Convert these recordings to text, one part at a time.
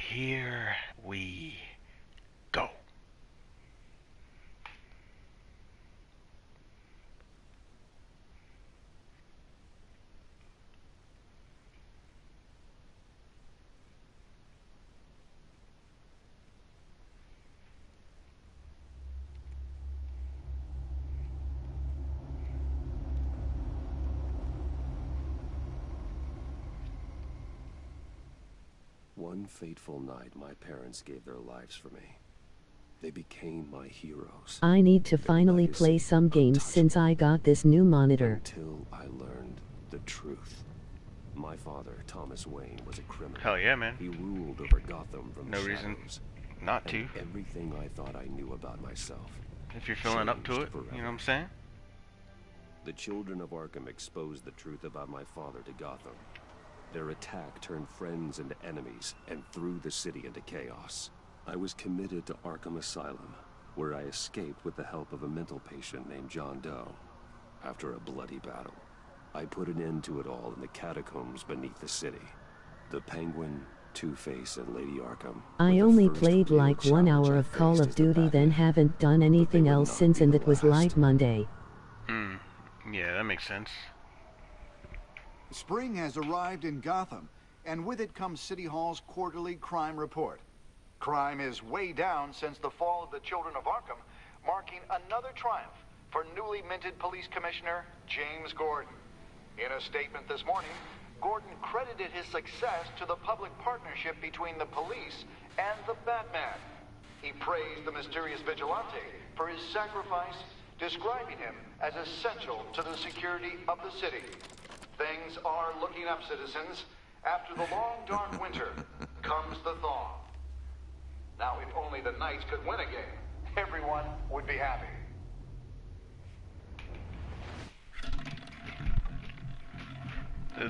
Here we go. One fateful night, my parents gave their lives for me. They became my heroes. I need to finally play some games since I got this new monitor. Until I learned the truth. My father, Thomas Wayne, was a criminal. Hell yeah, man. He ruled over Gotham from No the reason shadows. not to. And everything I thought I knew about myself. If you're feeling up to changed it, forever. you know what I'm saying? The children of Arkham exposed the truth about my father to Gotham. Their attack turned friends into enemies and threw the city into chaos. I was committed to Arkham Asylum, where I escaped with the help of a mental patient named John Doe. After a bloody battle, I put an end to it all in the catacombs beneath the city. The Penguin, Two-Face, and Lady Arkham. I only played like 1 hour of Call of Duty, then haven't done anything else since, and it was like Monday. Yeah, that makes sense. Spring has arrived in Gotham, and with it comes City Hall's quarterly crime report. Crime is way down since the fall of the Children of Arkham, marking another triumph for newly minted Police Commissioner James Gordon. In a statement this morning, Gordon credited his success to the public partnership between the police and the Batman. He praised the mysterious vigilante for his sacrifice, describing him as essential to the security of the city. Things are looking up, citizens. After the long, dark winter comes the thaw. Now, if only the Knights could win a game, everyone would be happy.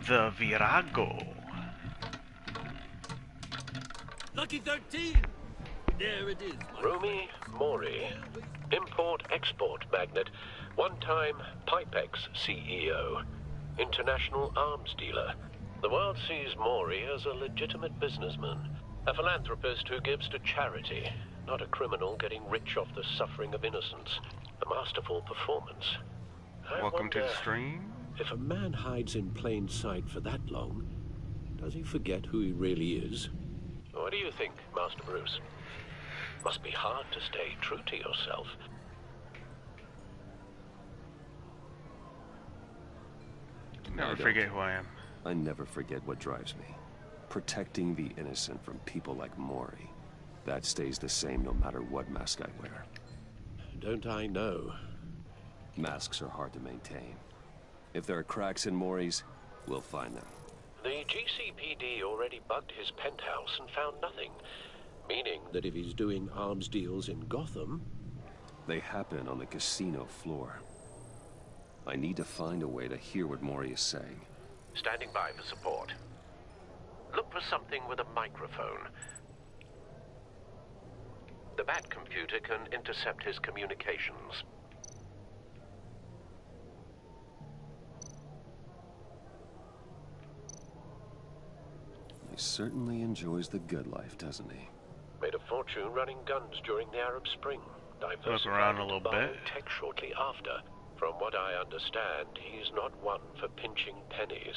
The Virago. Lucky 13! There it is. Rumi Mori, import-export magnate, one-time Pipex CEO, international arms dealer. The world sees Mori as a legitimate businessman, a philanthropist who gives to charity, not a criminal getting rich off the suffering of innocence. A masterful performance. Welcome to the stream. If a man hides in plain sight for that long, does he forget who he really is? What do you think, Master Bruce? Must be hard to stay true to yourself. Never forget who I am. I never forget what drives me. Protecting the innocent from people like Mori. That stays the same no matter what mask I wear. Don't I know? Masks are hard to maintain. If there are cracks in Mori's, we'll find them. The GCPD already bugged his penthouse and found nothing. Meaning that if he's doing arms deals in Gotham... They happen on the casino floor. I need to find a way to hear what Mori is saying. Standing by for support. Look for something with a microphone. The Bat computer can intercept his communications. He certainly enjoys the good life, doesn't he? Made a fortune running guns during the Arab Spring. Look around a little bit. Tech shortly after. From what I understand, he's not one for pinching pennies.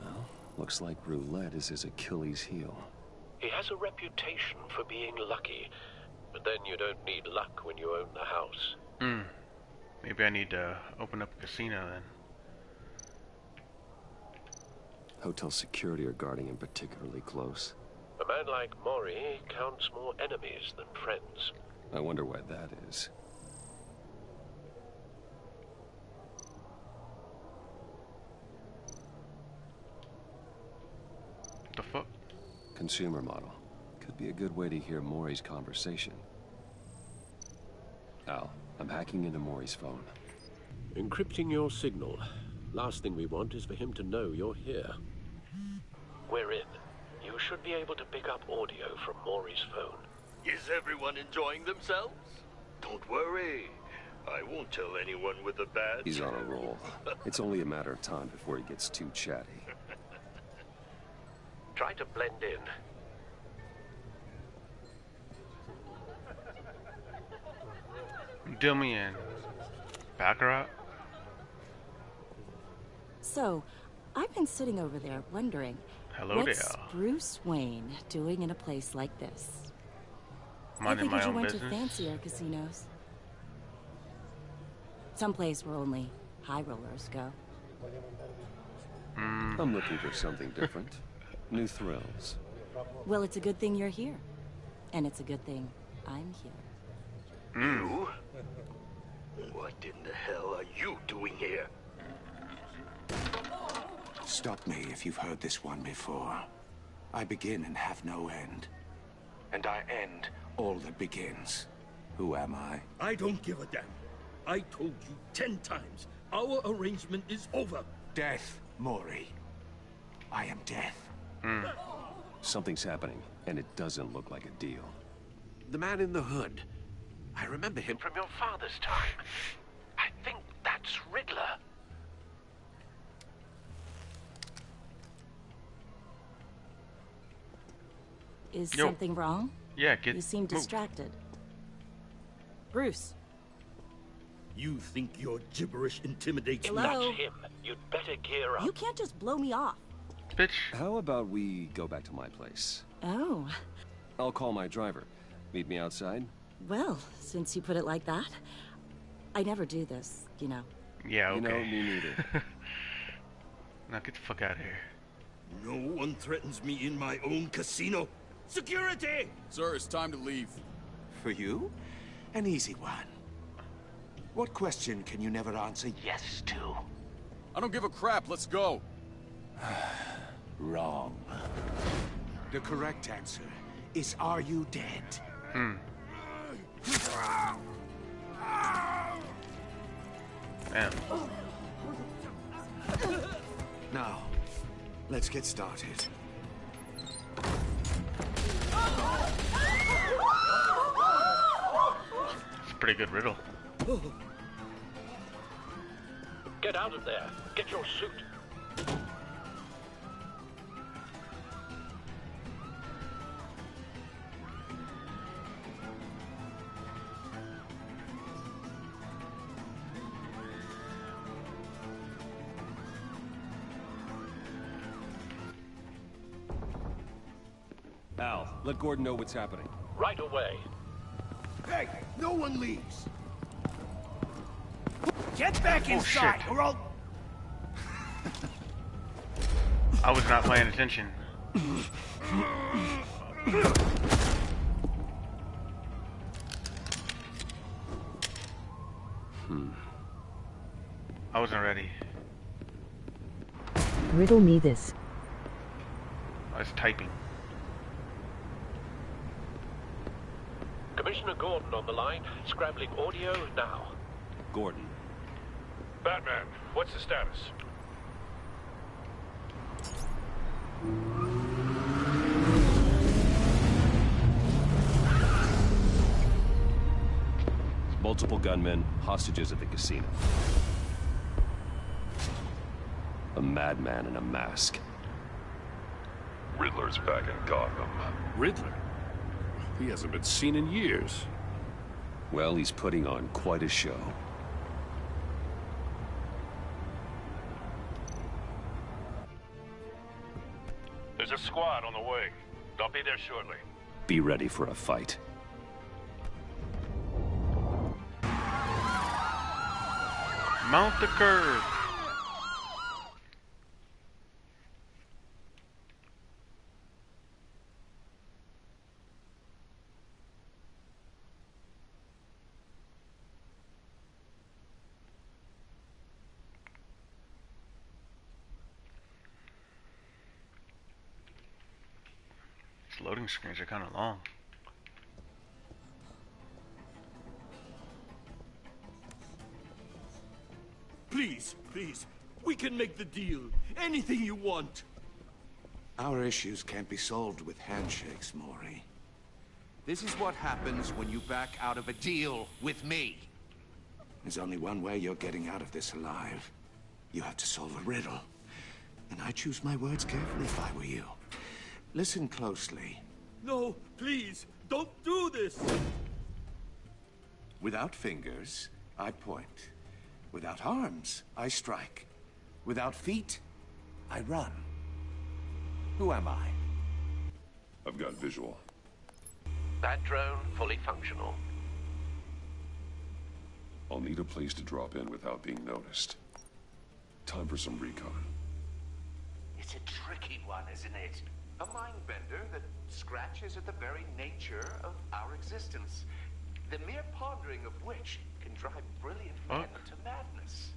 Well, looks like roulette is his Achilles heel. He has a reputation for being lucky, but then you don't need luck when you own the house. Maybe I need to open up a casino then. Hotel security are guarding him particularly close. A man like Mori counts more enemies than friends. I wonder why that is. What the fuck? Consumer model. Could be a good way to hear Mori's conversation. Al, I'm hacking into Mori's phone. Encrypting your signal. Last thing we want is for him to know you're here. We're in. You should be able to pick up audio from Mori's phone. Is everyone enjoying themselves? Don't worry. I won't tell anyone with a badge. He's on a roll. It's only a matter of time before he gets too chatty. Try to blend in. Deal me in. Baccarat? So, I've been sitting over there wondering, Hello what's there. Bruce Wayne doing in a place like this? I Minding my figured you own went business. to fancier casinos. Someplace where only high rollers go. I'm looking for something different. New thrills. Well, it's a good thing you're here. And it's a good thing I'm here. You? What in the hell are you doing here? Stop me if you've heard this one before. I begin and have no end. And I end all that begins. Who am I? I don't give a damn. I told you 10 times. Our arrangement is over. Death, Mori. I am death. Something's happening, and it doesn't look like a deal. The man in the hood. I remember him from your father's time. I think that's Riddler. Is Yo. something wrong? Yeah, get. You seem move. distracted. Bruce. You think your gibberish intimidates Hello? me? That's him. You'd better gear up. You can't just blow me off. Bitch. How about we go back to my place? Oh, I'll call my driver. Meet me outside? well, since you put it like that. I never do this, you know. Yeah, okay. You know, me neither. Now get the fuck out of here. No one threatens me in my own casino. Security! Sir, it's time to leave. For you? An easy one. What question can you never answer yes to? I don't give a crap. Let's go. Wrong. The correct answer is, are you dead? Damn. Now, let's get started. It's a pretty good riddle. Get out of there. Get your suit. Al, let Gordon know what's happening. Right away. Hey, no one leaves. Get back inside, shit. or I'll... I was not paying attention. I wasn't ready. Riddle me this. I was typing. Commissioner Gordon on the line. Scrabbling audio now. Gordon. Batman, what's the status? Multiple gunmen, hostages at the casino. A madman in a mask. Riddler's back in Gotham. Riddler? He hasn't been seen in years. Well, he's putting on quite a show. There's a squad on the way. They'll be there shortly. Be ready for a fight. Mount the curve. These loading screens are kind of long. Please, please. We can make the deal. Anything you want. Our issues can't be solved with handshakes, Mori. This is what happens when you back out of a deal with me. There's only one way you're getting out of this alive. You have to solve a riddle. And I choose my words carefully if I were you. Listen closely. No, please, don't do this! Without fingers, I point. Without arms, I strike. Without feet, I run. Who am I? I've got visual. That drone fully functional. I'll need a place to drop in without being noticed. Time for some recon. It's a tricky one, isn't it? A mind bender that scratches at the very nature of our existence. The mere pondering of which can drive brilliant men to madness.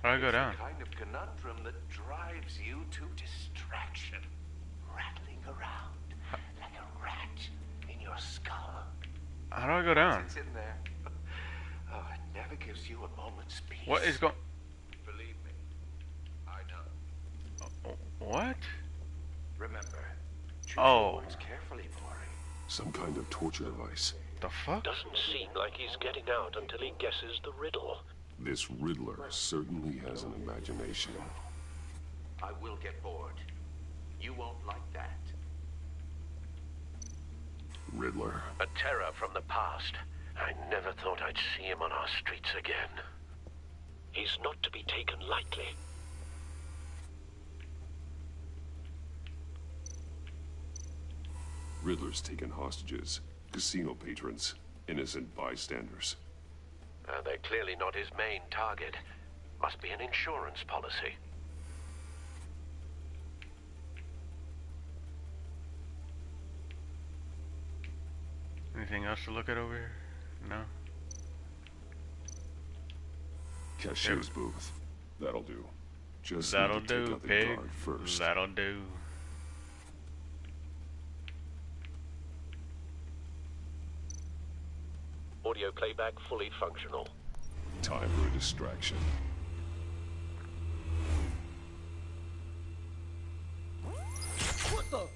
How'd I go down? It's a kind of conundrum that drives you to distraction. Rattling around like a rat in your skull. How do I go down? It's in there. Oh, it never gives you a moment's peace. What is going... Believe me, I know. What? Remember, choose Oh. your words carefully, Mori. Some kind of torture device. The fuck? Doesn't seem like he's getting out until he guesses the riddle. This Riddler certainly has an imagination. I will get bored. You won't like that. Riddler. A terror from the past. I never thought I'd see him on our streets again. He's not to be taken lightly. Riddler's taken hostages. Casino patrons. Innocent bystanders. They're clearly not his main target. Must be an insurance policy. Anything else to look at over here? No. Cashier's booth. That'll do. Just That'll need to take do, out the pig. guard first. That'll do. Audio playback fully functional. Time for a distraction. What the?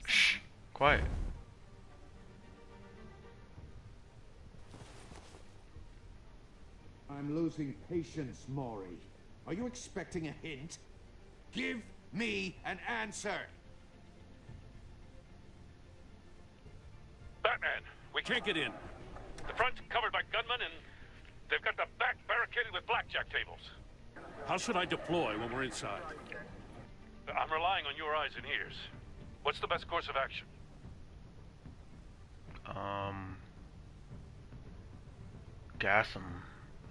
Shh. Quiet. I'm losing patience, Mori. Are you expecting a hint? Give me an answer! Batman, we can't get in. The front's covered by gunmen, and they've got the back barricaded with blackjack tables. How should I deploy when we're inside? I'm relying on your eyes and ears. What's the best course of action? Gas 'em,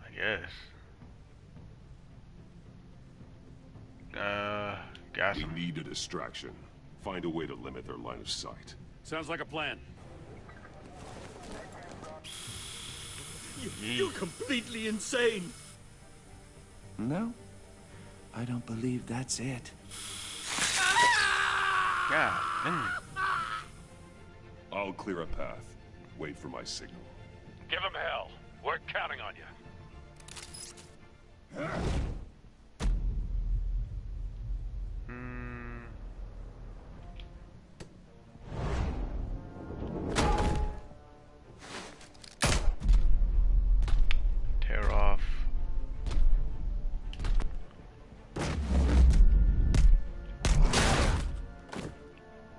I guess. Gas 'em. We need a distraction. Find a way to limit their line of sight. Sounds like a plan. You're completely insane! No, I don't believe that's it. Yeah. I'll clear a path. Wait for my signal. Give him hell. We're counting on you. Tear off.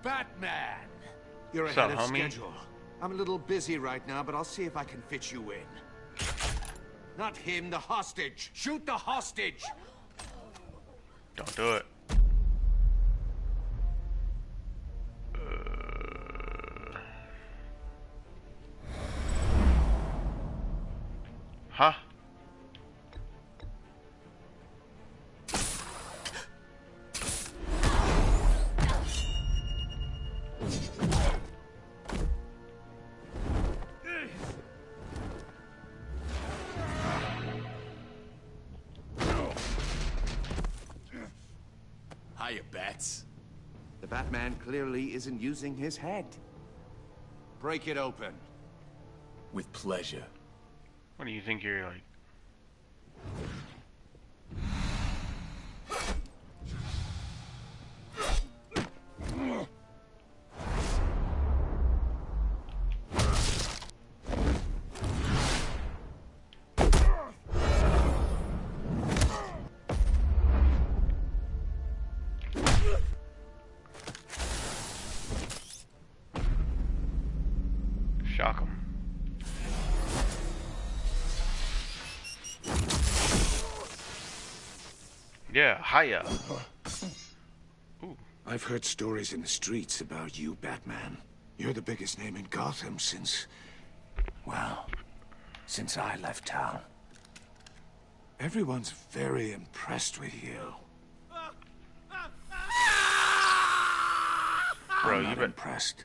Batman! You're What's ahead up, of homie? schedule. I'm a little busy right now, but I'll see if I can fit you in. Not him, the hostage! Shoot the hostage! Don't do it. Huh? Hiya, Bats. The Batman clearly isn't using his head. Break it open. With pleasure. What do you think you're like? Shock him. Yeah, hiya. Ooh. I've heard stories in the streets about you, Batman. You're the biggest name in Gotham since... well, since I left town. Everyone's very impressed with you. Bro, I'm not impressed.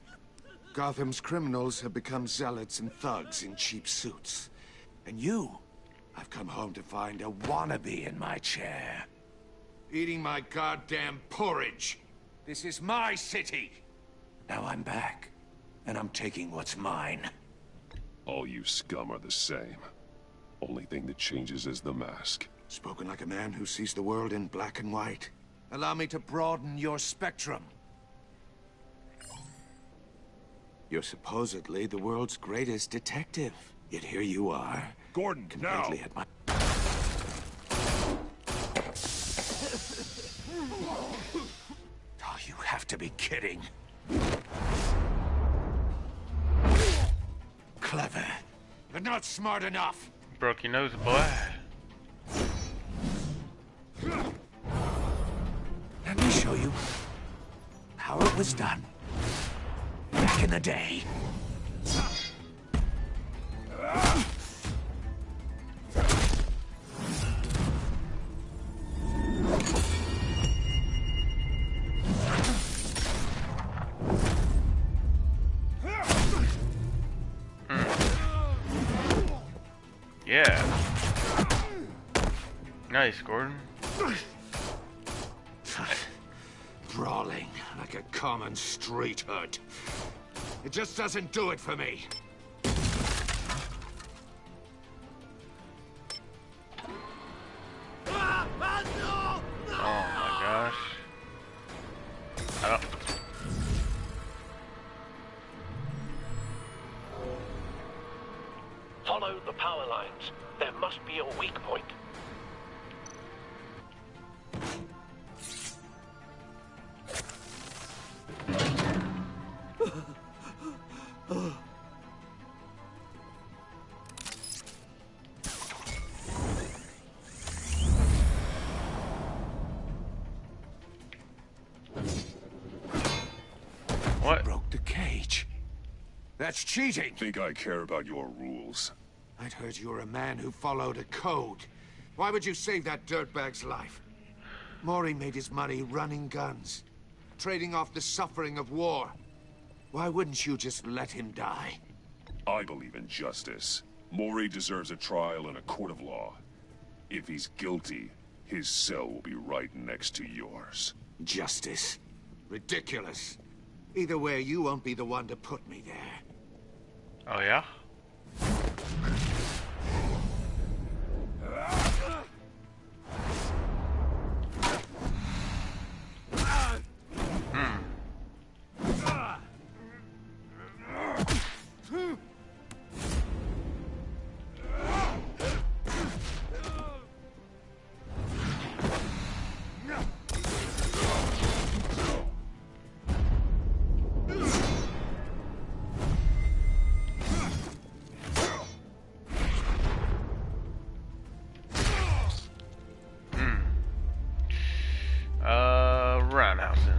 Gotham's criminals have become zealots and thugs in cheap suits. And you, I've come home to find a wannabe in my chair. Eating my goddamn porridge. This is my city. Now I'm back, and I'm taking what's mine. All you scum are the same. Only thing that changes is the mask. Spoken like a man who sees the world in black and white. Allow me to broaden your spectrum. You're supposedly the world's greatest detective. Yet here you are. Gordon, completely now! At my... Oh, you have to be kidding. Clever, but not smart enough. Broke your nose, boy. Let me show you how it was done back in the day. Yeah. Nice, Gordon. Brawling like a common street hood. It just doesn't do it for me. Oh my gosh. I don't... Follow the power lines. There must be a weak point. What? Broke the cage. That's cheating. Think I care about your rules? I'd heard you were a man who followed a code. Why would you save that dirtbag's life? Mori made his money running guns, trading off the suffering of war. Why wouldn't you just let him die? I believe in justice. Mori deserves a trial in a court of law. If he's guilty, his cell will be right next to yours. Justice? Ridiculous. Either way, you won't be the one to put me there. Oh, yeah? Roundhousing.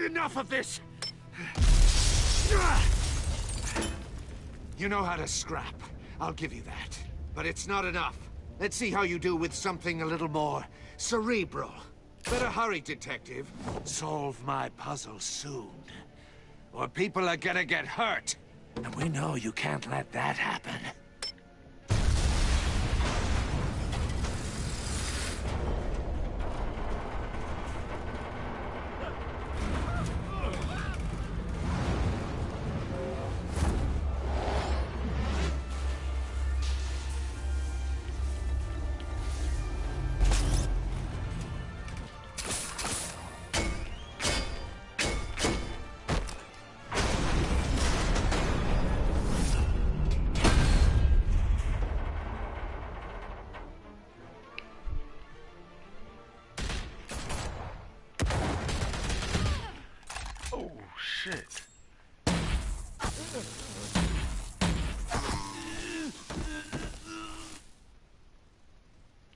Enough of this! You know how to scrap. I'll give you that. But it's not enough. Let's see how you do with something a little more cerebral. Better hurry, detective. Solve my puzzle soon. Or people are gonna get hurt. And we know you can't let that happen. shit.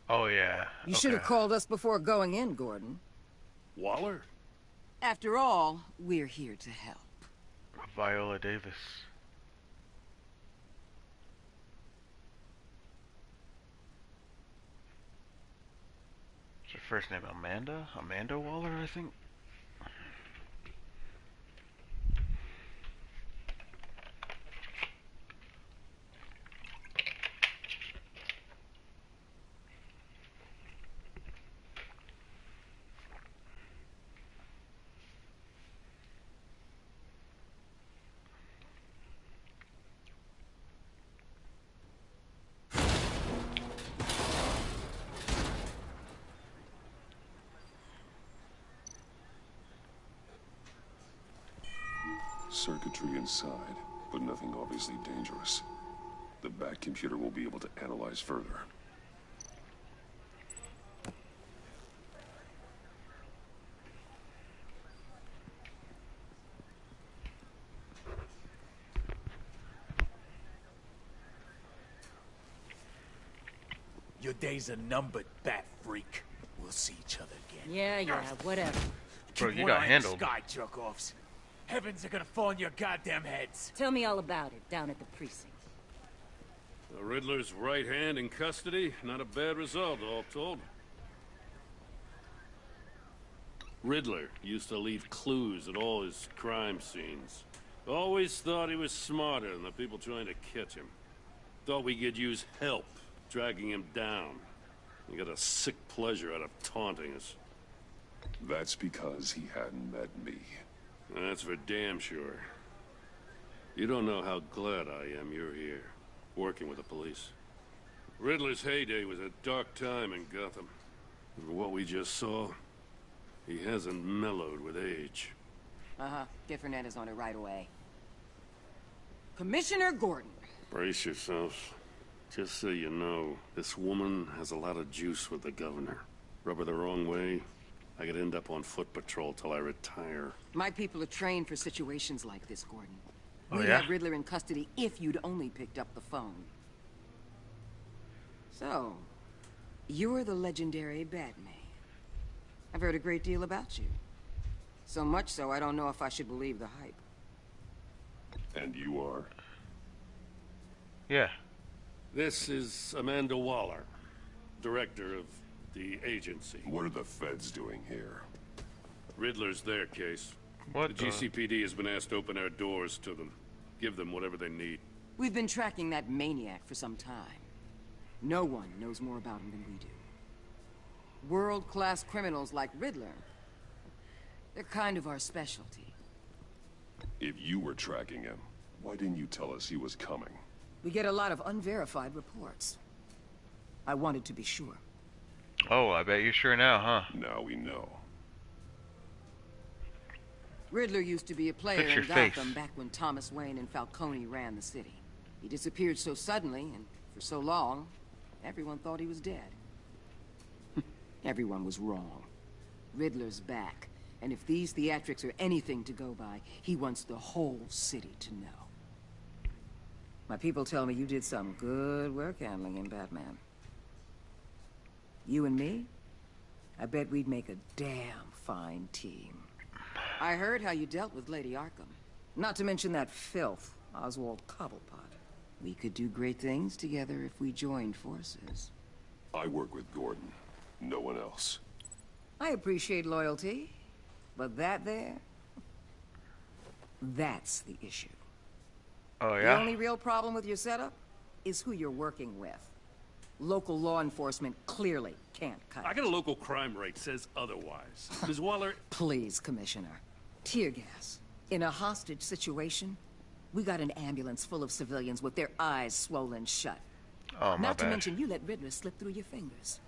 Oh, yeah. You should have called us before going in, Gordon. Waller? After all, we're here to help. Viola Davis. What's her first name? Amanda? Amanda Waller, I think? Circuitry inside, but nothing obviously dangerous. The back computer will be able to analyze further. Your days are numbered, bat freak. We'll see each other again. Yeah, whatever. Bro, Keep you one got eye on handled. the sky, jerk-offs. Heavens are gonna fall on your goddamn heads. Tell me all about it down at the precinct. The Riddler's right hand in custody. Not a bad result, all told. Riddler used to leave clues at all his crime scenes. Always thought he was smarter than the people trying to catch him. Thought we could use help dragging him down. He got a sick pleasure out of taunting us. That's because he hadn't met me. That's for damn sure. You don't know how glad I am you're here, working with the police. Riddler's heyday was a dark time in Gotham. For what we just saw, he hasn't mellowed with age. Uh-huh. Get Fernandez on it right away. Commissioner Gordon. Brace yourselves. Just so you know, this woman has a lot of juice with the governor. Rub her the wrong way, I could end up on foot patrol till I retire. My people are trained for situations like this, Gordon. Oh, We'd yeah? have Riddler in custody if you'd only picked up the phone. So, you're the legendary Batman. I've heard a great deal about you. So much so, I don't know if I should believe the hype. And you are? Yeah. This is Amanda Waller, director of the agency. What are the feds doing here? Riddler's their case. What the GCPD has been asked to open our doors to them. Give them whatever they need. We've been tracking that maniac for some time. No one knows more about him than we do. World-class criminals like Riddler. They're kind of our specialty. If you were tracking him, why didn't you tell us he was coming? We get a lot of unverified reports. I wanted to be sure. Oh, I bet you're sure now, huh? Now we know. Riddler used to be a player Fix your in Gotham face. back when Thomas Wayne and Falcone ran the city. He disappeared so suddenly and for so long, everyone thought he was dead. Everyone was wrong. Riddler's back, and if these theatrics are anything to go by, he wants the whole city to know. My people tell me you did some good work handling him, Batman. You and me? I bet we'd make a damn fine team. I heard how you dealt with Lady Arkham. Not to mention that filth, Oswald Cobblepot. We could do great things together if we joined forces. I work with Gordon. No one else. I appreciate loyalty, but that there... that's the issue. Oh, The yeah? only real problem with your setup is who you're working with. Local law enforcement clearly can't cut I it. got a local crime rate says otherwise. Ms. Waller... Please, Commissioner. Tear gas. In a hostage situation, we got an ambulance full of civilians with their eyes swollen shut. Oh, my Not to bad. mention you let Riddler slip through your fingers.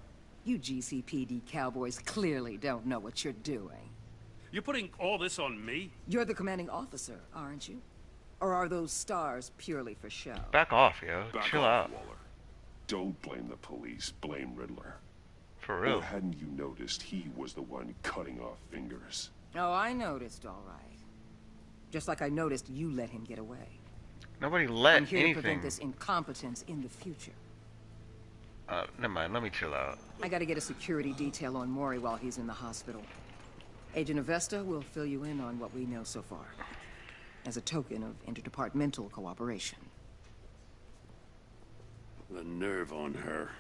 You GCPD cowboys clearly don't know what you're doing. You're putting all this on me? You're the commanding officer, aren't you? Or are those stars purely for show? Back off, yo. Back Chill off, out. Waller. Don't blame the police, blame Riddler. For real. Or hadn't you noticed he was the one cutting off fingers? Oh, I noticed, all right. Just like I noticed you let him get away. Nobody let I'm here anything. to prevent this incompetence in the future. Never mind. Let me chill out. I gotta get a security detail on Mori while he's in the hospital. Agent Avesta will fill you in on what we know so far, as a token of interdepartmental cooperation. The nerve on her.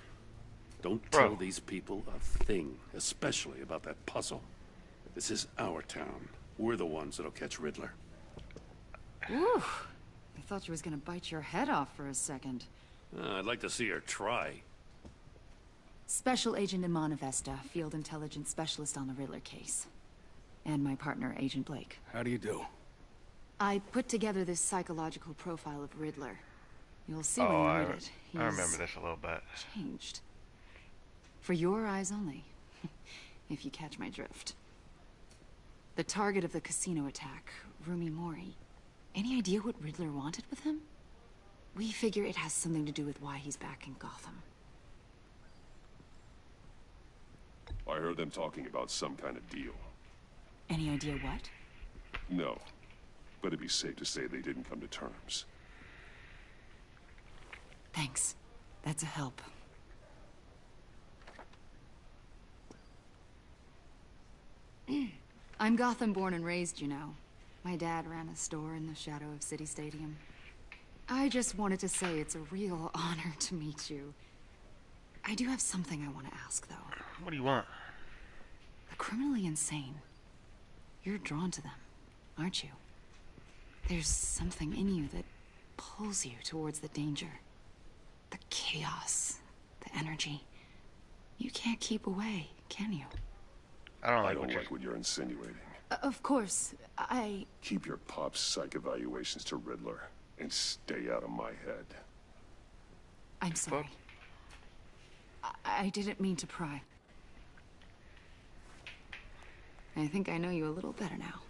Don't Bro. tell these people a thing, especially about that puzzle. This is our town. We're the ones that'll catch Riddler. Ooh, I thought you was gonna bite your head off for a second. I'd like to see her try. Special Agent Iman Avesta, Field Intelligence Specialist on the Riddler case. And my partner, Agent Blake. How do you do? I put together this psychological profile of Riddler. You'll see when Oh, you read it. I remember this a little bit. Changed. For your eyes only, if you catch my drift. The target of the casino attack, Rumi Mori. Any idea what Riddler wanted with him? We figure it has something to do with why he's back in Gotham. I heard them talking about some kind of deal. Any idea what? No, but it'd be safe to say they didn't come to terms. Thanks. That's a help. I'm Gotham born and raised, you know. My dad ran a store in the shadow of City Stadium. I just wanted to say it's a real honor to meet you. I do have something I want to ask, though. What do you want? The criminally insane. You're drawn to them, aren't you? There's something in you that pulls you towards the danger. The chaos, the energy. You can't keep away, can you? I don't like what you're insinuating. Of course, I... Keep your pop's psych evaluations to Riddler and stay out of my head. I'm sorry. I didn't mean to pry. I think I know you a little better now.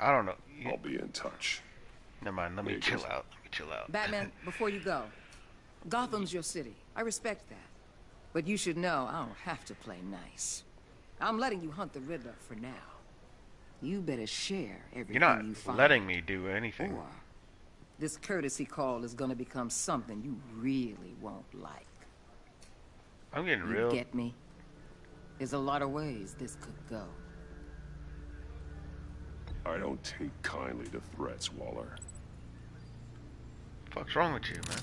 I don't know. I'll be in touch. Never mind. Let me chill out. Let me chill out. Batman, before you go, Gotham's your city. I respect that. But you should know I don't have to play nice. I'm letting you hunt the Riddler for now. You better share everything You're not you find. letting me do anything. Or this courtesy call is gonna become something you really won't like. I'm getting You real. get me? There's a lot of ways this could go. I don't take kindly to threats, Waller. Fuck's wrong with you, man?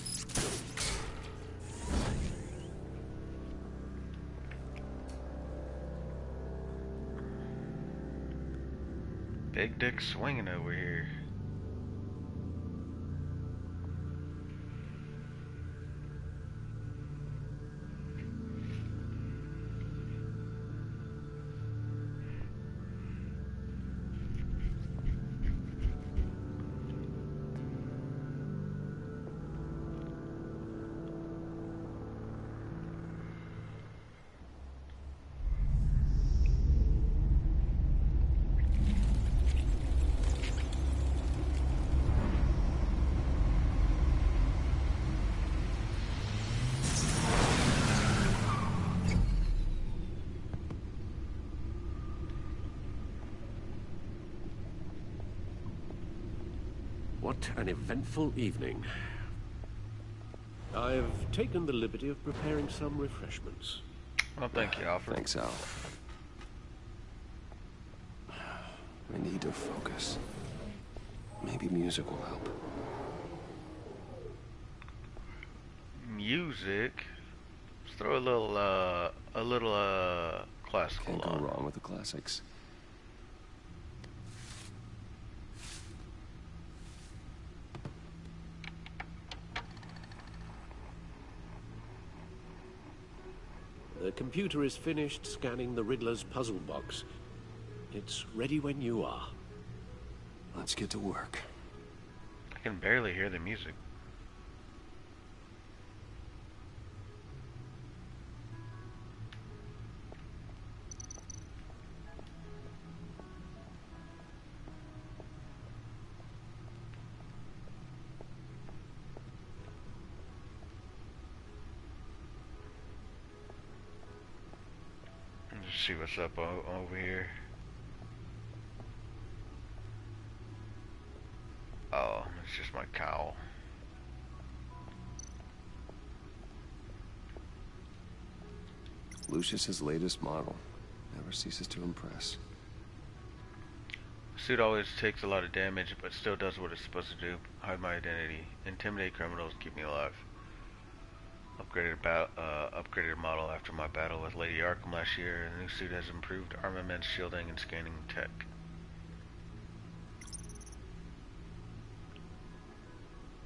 Big dick swinging over here. What an eventful evening. I've taken the liberty of preparing some refreshments. Well, thank you, Alfred. Thanks, Al. I need to focus. Maybe music will help. Music. Let's throw a little classical Can't go on. wrong with the classics. The computer is finished scanning the Riddler's puzzle box. It's ready when you are. Let's get to work. I can barely hear the music. see what's up over here. Oh, it's just my cowl. Lucius's latest model. Never ceases to impress. Suit always takes a lot of damage, but still does what it's supposed to do. Hide my identity. Intimidate criminals, keep me alive. Upgraded model after my battle with Lady Arkham last year. The new suit has improved armaments, shielding, and scanning tech.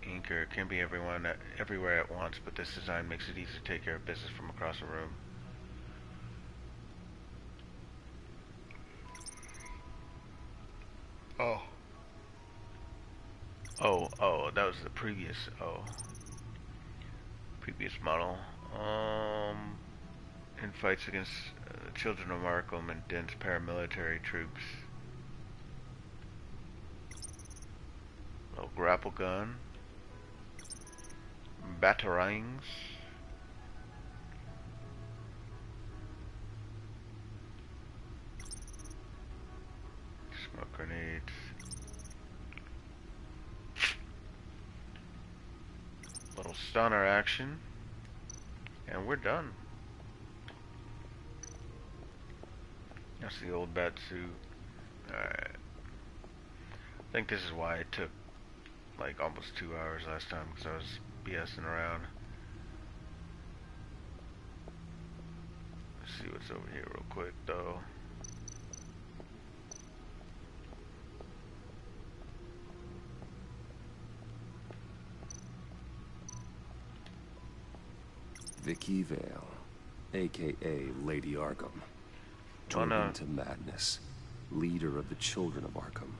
Inker can be everywhere at once, but this design makes it easy to take care of business from across the room. Oh, that was the previous model. In fights against the children of Arkham and dense paramilitary troops. Little grapple gun. Batarangs. Smoke grenades. Little stunner action. And we're done. That's the old bat suit. Alright. I think this is why it took like almost 2 hours last time, because I was BSing around. Let's see what's over here real quick though. Vicky Vale, aka Lady Arkham. Turned into madness. Leader of the Children of Arkham.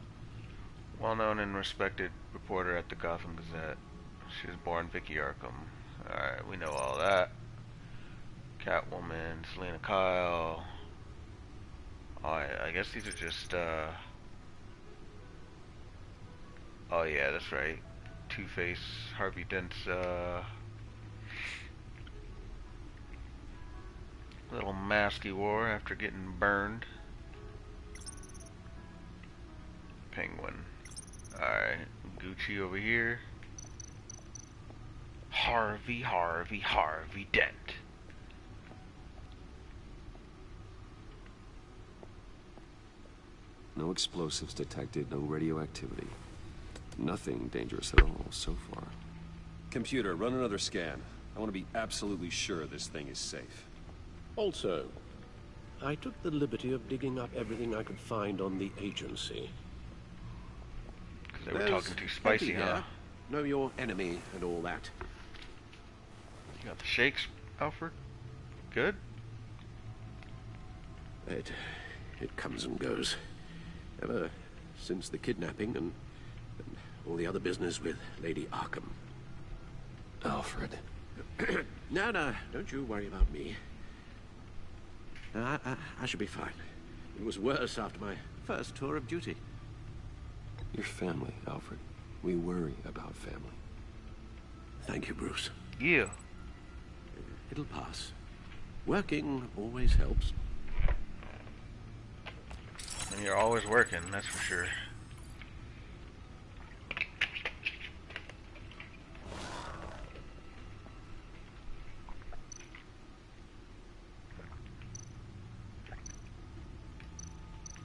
Well-known and respected reporter at the Gotham Gazette. She was born Vicky Arkham. Alright, we know all that. Catwoman, Selena Kyle. I guess these are just, oh yeah, that's right. Two-Face, Harvey Dent's, little mask he wore after getting burned. Penguin. Alright, Gucci over here. Harvey Dent. No explosives detected, no radioactivity. Nothing dangerous at all so far. Computer, run another scan. I want to be absolutely sure this thing is safe. Also, I took the liberty of digging up everything I could find on the agency. Because they were talking too spicy, huh? Know your enemy and all that. You got the shakes, Alfred? Good? It comes and goes. Ever since the kidnapping and all the other business with Lady Arkham. Alfred. No, don't you worry about me. I should be fine. It was worse after my first tour of duty. Your family, Alfred. We worry about family. Thank you, Bruce. Yeah. It'll pass. Working always helps. And you're always working, that's for sure.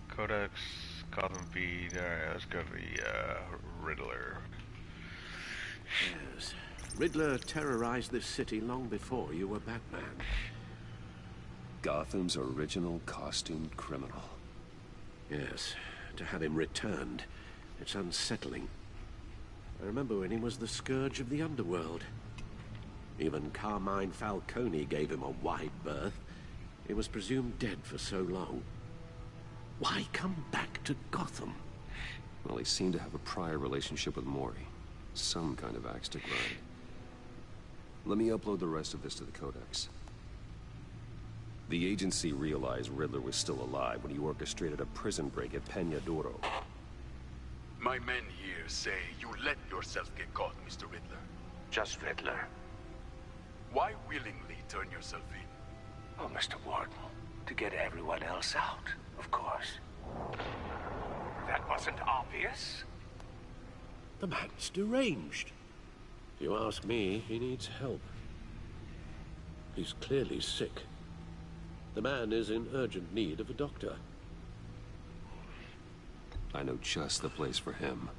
Codex, Gotham feed. Alright, let's go to the Riddler. Yes. Riddler terrorized this city long before you were Batman. Gotham's original costumed criminal. Yes. To have him returned, it's unsettling. I remember when he was the scourge of the underworld. Even Carmine Falcone gave him a wide berth. He was presumed dead for so long. Why come back to Gotham? Well, he seemed to have a prior relationship with Mori. Some kind of axe to grind. Let me upload the rest of this to the Codex. The agency realized Riddler was still alive when he orchestrated a prison break at Peña Duro. My men here say you let yourself get caught, Mr. Riddler. Just Riddler. Why willingly turn yourself in? Oh, Mr. Warden, To get everyone else out, of course. That wasn't obvious. The man's deranged. If you ask me, he needs help. He's clearly sick. The man is in urgent need of a doctor. I know just the place for him.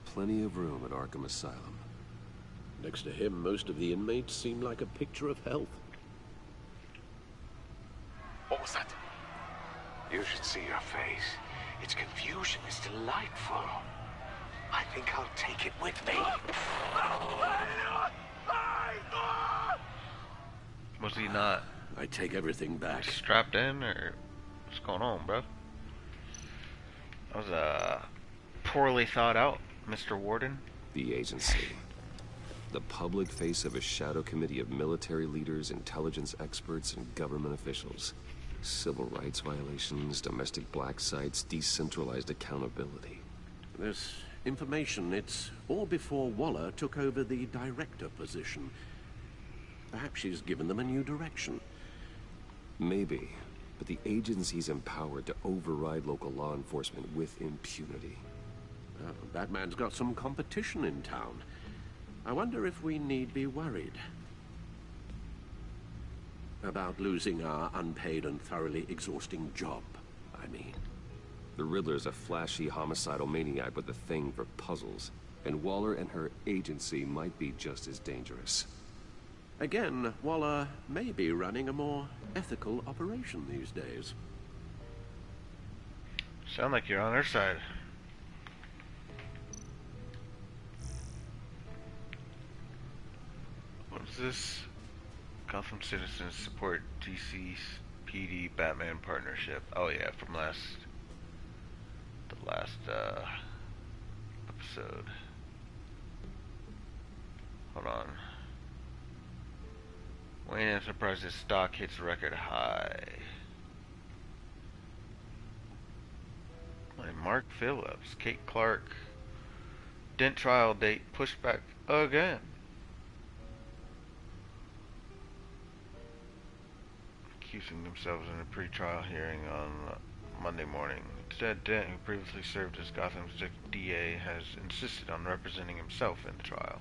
Plenty of room at Arkham Asylum. Next to him, most of the inmates seem like a picture of health. What was that? You should see your face. Its confusion is delightful. I think I'll take it with me. Was he not? I take everything back. Strapped in, or what's going on, bro? That was poorly thought out, Mr. Warden. The agency. The public face of a shadow committee of military leaders, intelligence experts, and government officials. Civil rights violations, domestic black sites, decentralized accountability. This information, it's all before Waller took over the director position. Perhaps she's given them a new direction. Maybe, but the agency's empowered to override local law enforcement with impunity. Oh, Batman's got some competition in town. I wonder if we need be worried about losing our unpaid and thoroughly exhausting job, I mean. The Riddler's a flashy homicidal maniac with a thing for puzzles, and Waller and her agency might be just as dangerous. Again, Waller may be running a more ethical operation these days. Sound like you're on her side. What's this? Gotham citizens support DC's PD Batman partnership. Oh yeah, from the last episode. Hold on. Wayne Enterprises stock hits record high. By Mark Phillips, Kate Clark. Dent trial date pushed back again. Accusing themselves in a pre-trial hearing on Monday morning. Instead, Dent, who previously served as Gotham's DA, has insisted on representing himself in the trial.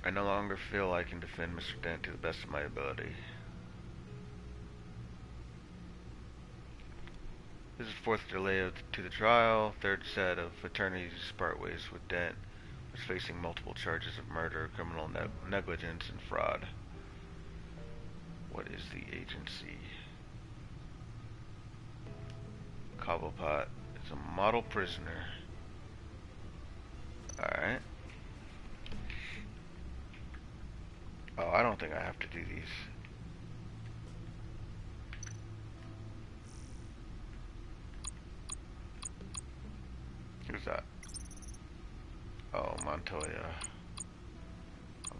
I no longer feel I can defend Mr. Dent to the best of my ability. This is the fourth delay to the trial, third set of attorneys to part ways with Dent, who is facing multiple charges of murder, criminal negligence, and fraud. What is the agency? Cobblepot is a model prisoner. Alright. Oh, I don't think I have to do these. Who's that? Oh, Montoya.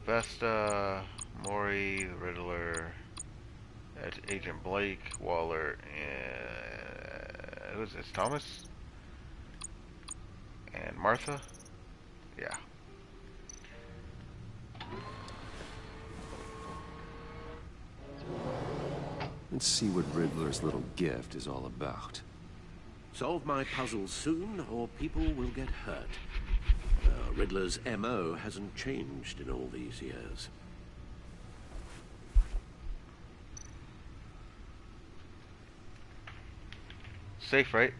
Vesta, Mori, the Riddler, Agent Blake, Waller, and who's this? Thomas? And Martha? Yeah. Let's see what Riddler's little gift is all about. Solve my puzzles soon, or people will get hurt. Riddler's MO hasn't changed in all these years. Safe, right?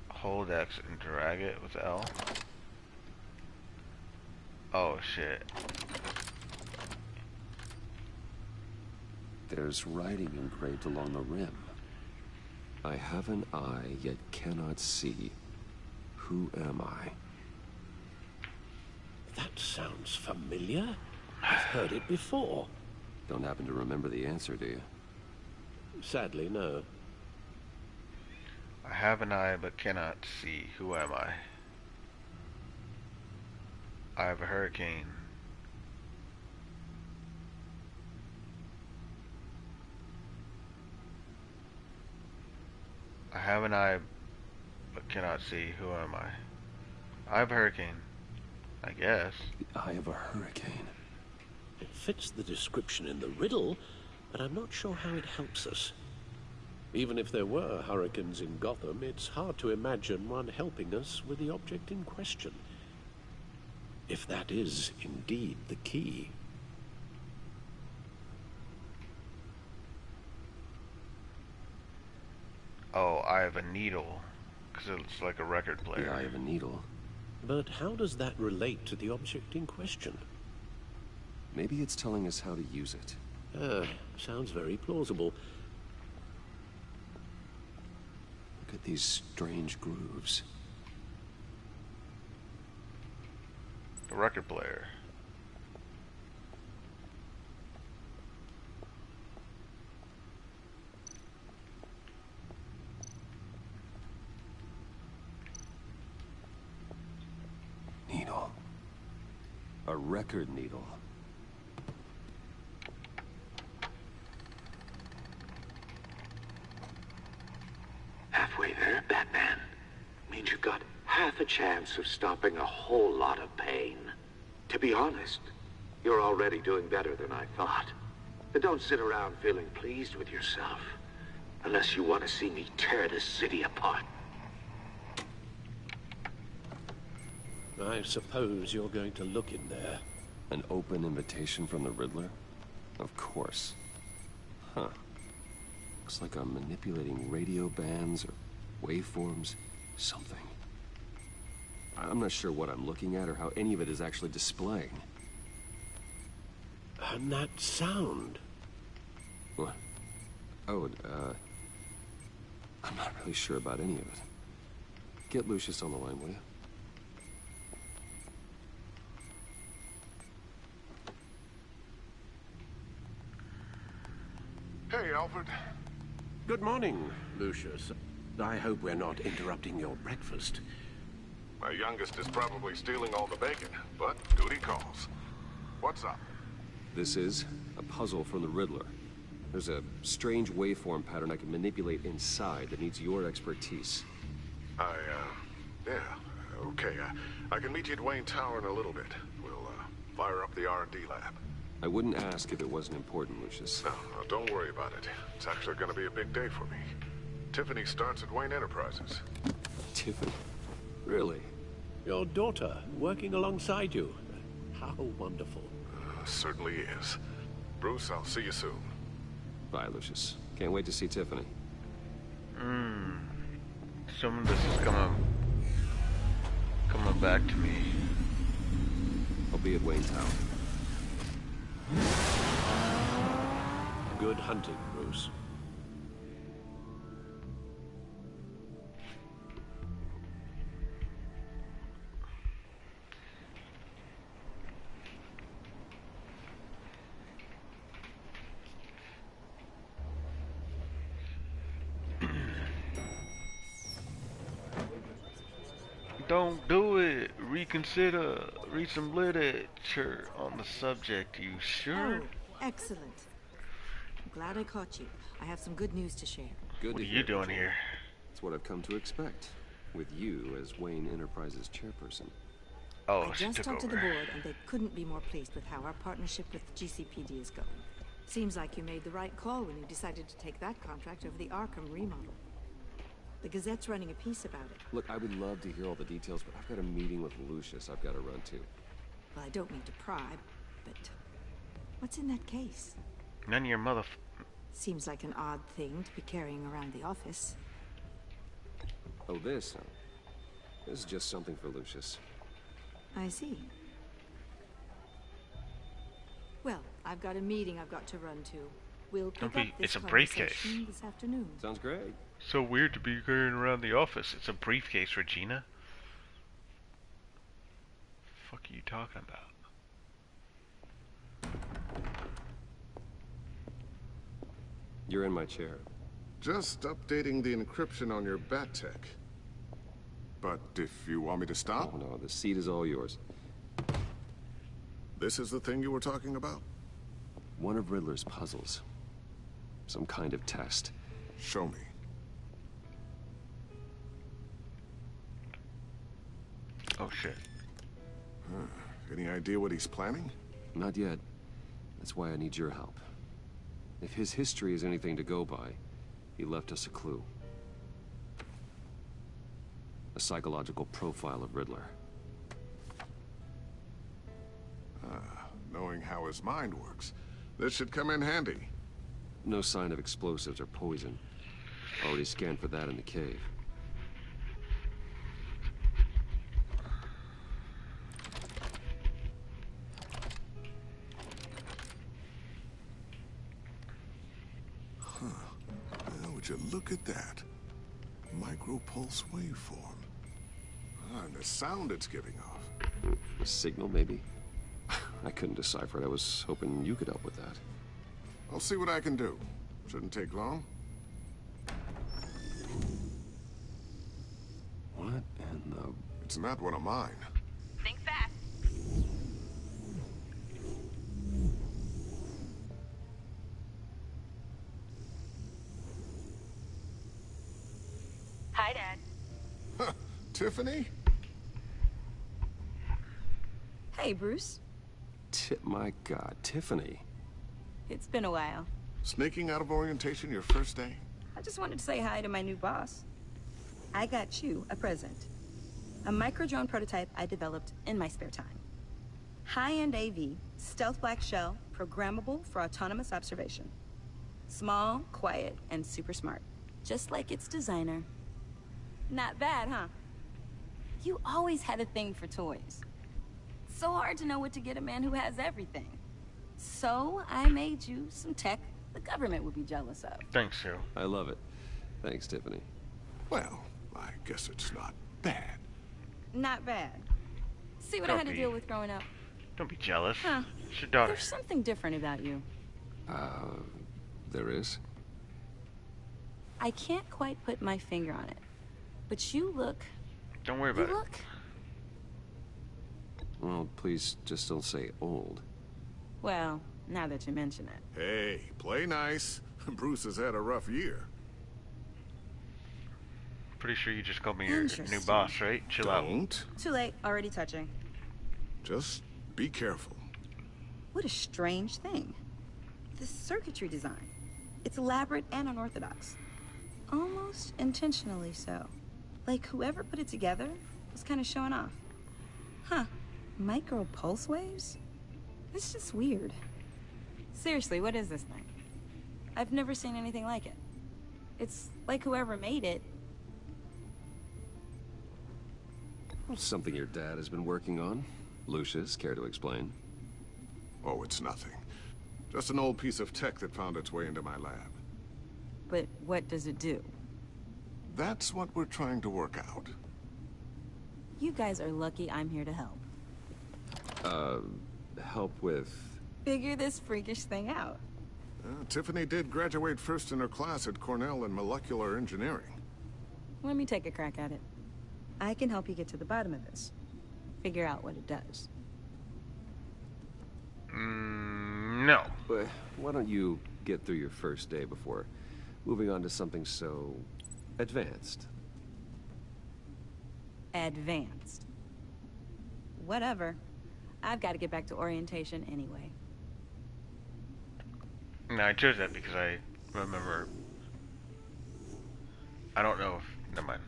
Hold X and drag it with L. Oh shit. There's writing engraved along the rim. I have an eye, yet cannot see. Who am I? That sounds familiar. I've heard it before. Don't happen to remember the answer, do you? Sadly, no. I have an eye but cannot see. Who am I? I have a hurricane. I have an eye, but cannot see. Who am I? Eye of a hurricane. I guess. The eye of a hurricane. It fits the description in the riddle, but I'm not sure how it helps us. Even if there were hurricanes in Gotham, it's hard to imagine one helping us with the object in question. If that is indeed the key. Oh, I have a needle. Because it's like a record player. The eye of a needle. But how does that relate to the object in question? Maybe it's telling us how to use it. Sounds very plausible. Look at these strange grooves. The record player. Needle. A record needle. Halfway there, Batman. Means you've got half a chance of stopping a whole lot of pain. To be honest, you're already doing better than I thought. But don't sit around feeling pleased with yourself. Unless you want to see me tear this city apart. I suppose you're going to look in there. An open invitation from the Riddler? Of course. Huh. Looks like I'm manipulating radio bands or waveforms. Something. I'm not sure what I'm looking at or how any of it is actually displaying. And that sound. What? Oh, I'm not really sure about any of it. Get Lucius on the line, will you? Hey, Alfred. Good morning, Lucius. I hope we're not interrupting your breakfast. My youngest is probably stealing all the bacon, but duty calls. What's up? This is a puzzle from the Riddler. There's a strange waveform pattern I can manipulate inside that needs your expertise. Yeah, okay. I can meet you at Wayne Tower in a little bit. We'll, fire up the R&D lab. I wouldn't ask if it wasn't important, Lucius. No, don't worry about it. It's actually gonna be a big day for me. Tiffany starts at Wayne Enterprises. Tiffany? Really? Your daughter, working alongside you. How wonderful. Certainly is. Bruce, I'll see you soon. Bye, Lucius. Can't wait to see Tiffany. Some of this is coming back to me. I'll be at Wayne Tower. Good hunting, Bruce. Don't do it. Reconsider. Read some literature on the subject. You sure? Oh, excellent. I'm glad I caught you. I have some good news to share. Good What to are hear, you doing Patrol. here? It's what I've come to expect, with you as Wayne Enterprises chairperson. Oh, I she just took talked to over. the board, and they couldn't be more pleased with how our partnership with GCPD is going. Seems like you made the right call when you decided to take that contract over the Arkham remodel. The Gazette's running a piece about it. Look, I would love to hear all the details, but I've got a meeting with Lucius I've got to run to. Well, I don't mean to pry, but what's in that case? None of your mother. Seems like an odd thing to be carrying around the office. Oh, this? Huh? This is just something for Lucius. I see. Well, I've got a meeting I've got to run to. We'll pick up this It's a briefcase. conversation this afternoon. Sounds great. So weird to be carrying around the office. It's a briefcase, Regina. Fuck are you talking about? You're in my chair. Just updating the encryption on your Bat-Tech. But if you want me to stop... Oh, no, the seat is all yours. This is the thing you were talking about? One of Riddler's puzzles. Some kind of test. Show me. Oh, shit. Any idea what he's planning? Not yet. That's why I need your help. If his history is anything to go by, he left us a clue. A psychological profile of Riddler. Knowing how his mind works, this should come in handy. No sign of explosives or poison. Already scanned for that in the cave. Would you look at that? Micropulse waveform. And the sound it's giving off. A signal, maybe? I couldn't decipher it. I was hoping you could help with that. I'll see what I can do. Shouldn't take long. What in the... It's not one of mine. Think fast. Hi, Dad. Tiffany? Hey, Bruce. My God, Tiffany. It's been a while. Sneaking out of orientation your first day? I just wanted to say hi to my new boss. I got you a present. A micro-drone prototype I developed in my spare time. High-end AV, stealth black shell, programmable for autonomous observation. Small, quiet, and super smart. Just like its designer. Not bad, huh? You always had a thing for toys. So hard to know what to get a man who has everything. So I made you some tech the government would be jealous of. Thanks, Sue. I love it. Thanks, Tiffany. Well, I guess it's not bad. Not bad. See what I had to deal with growing up? Don't be jealous. Huh. It's your daughter. There's something different about you. There is? I can't quite put my finger on it. But you look... Don't worry about you it. look... Well, please just don't say old. Well, now that you mention it. Hey, play nice. Bruce has had a rough year. Pretty sure you just called me your new boss, right? Chill out. Too late. Already touching. Just be careful. What a strange thing. This circuitry design. It's elaborate and unorthodox. Almost intentionally so. Like whoever put it together was kind of showing off. Huh. Micro pulse waves? It's just weird. Seriously, what is this thing? I've never seen anything like it. It's like whoever made it... Something your dad has been working on. Lucius, care to explain? Oh, it's nothing. Just an old piece of tech that found its way into my lab. But what does it do? That's what we're trying to work out. You guys are lucky I'm here to help. Help with... Figure this freakish thing out. Tiffany did graduate first in her class at Cornell in molecular engineering. Let me take a crack at it. I can help you get to the bottom of this. Figure out what it does. No. But why don't you get through your first day before moving on to something so... advanced? Advanced. Whatever. I've got to get back to orientation anyway. No, I chose that because I remember... I don't know if... Never mind.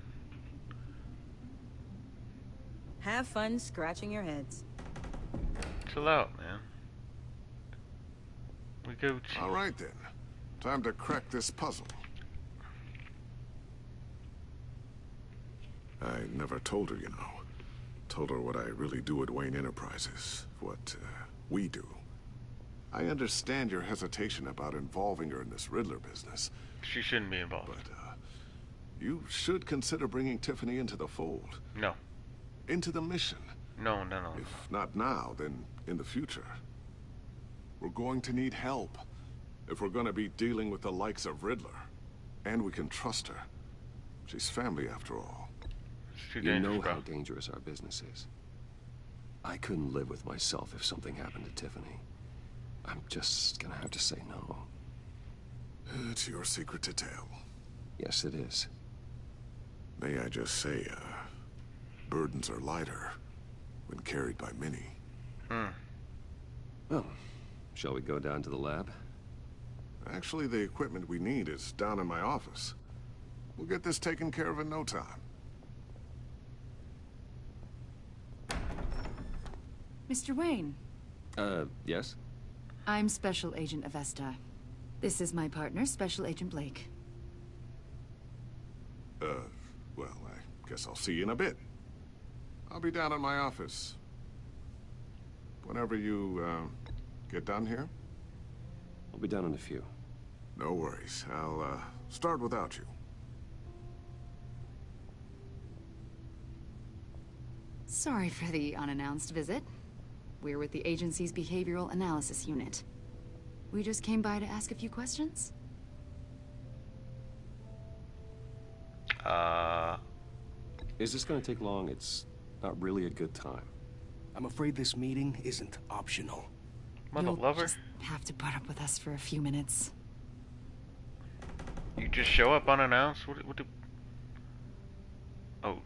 Have fun scratching your heads. Chill out, man. We go... All right, then. Time to crack this puzzle. I never told her, you know. Told her what I really do at Wayne Enterprises. What, we do. I understand your hesitation about involving her in this Riddler business. She shouldn't be involved. But, you should consider bringing Tiffany into the fold. No. Into the mission. No. If not now, then in the future. We're going to need help. If we're going to be dealing with the likes of Riddler. And we can trust her. She's family after all. You know how dangerous our business is. I couldn't live with myself if something happened to Tiffany. I'm just gonna have to say no. It's your secret to tell. Yes, it is. May I just say, Burdens are lighter when carried by many. Well, shall we go down to the lab? Actually, the equipment we need is down in my office. We'll get this taken care of in no time. Mr. Wayne. Yes? I'm Special Agent Avesta. This is my partner, Special Agent Blake. Well, I guess I'll see you in a bit. I'll be down in my office. Whenever you, get done here? I'll be down in a few. No worries. I'll, start without you. Sorry for the unannounced visit. We're with the agency's Behavioral Analysis Unit. We just came by to ask a few questions. Is this gonna take long? It's not really a good time. I'm afraid this meeting isn't optional. Mother lover? Just have to put up with us for a few minutes. You just show up unannounced? What do... Oh,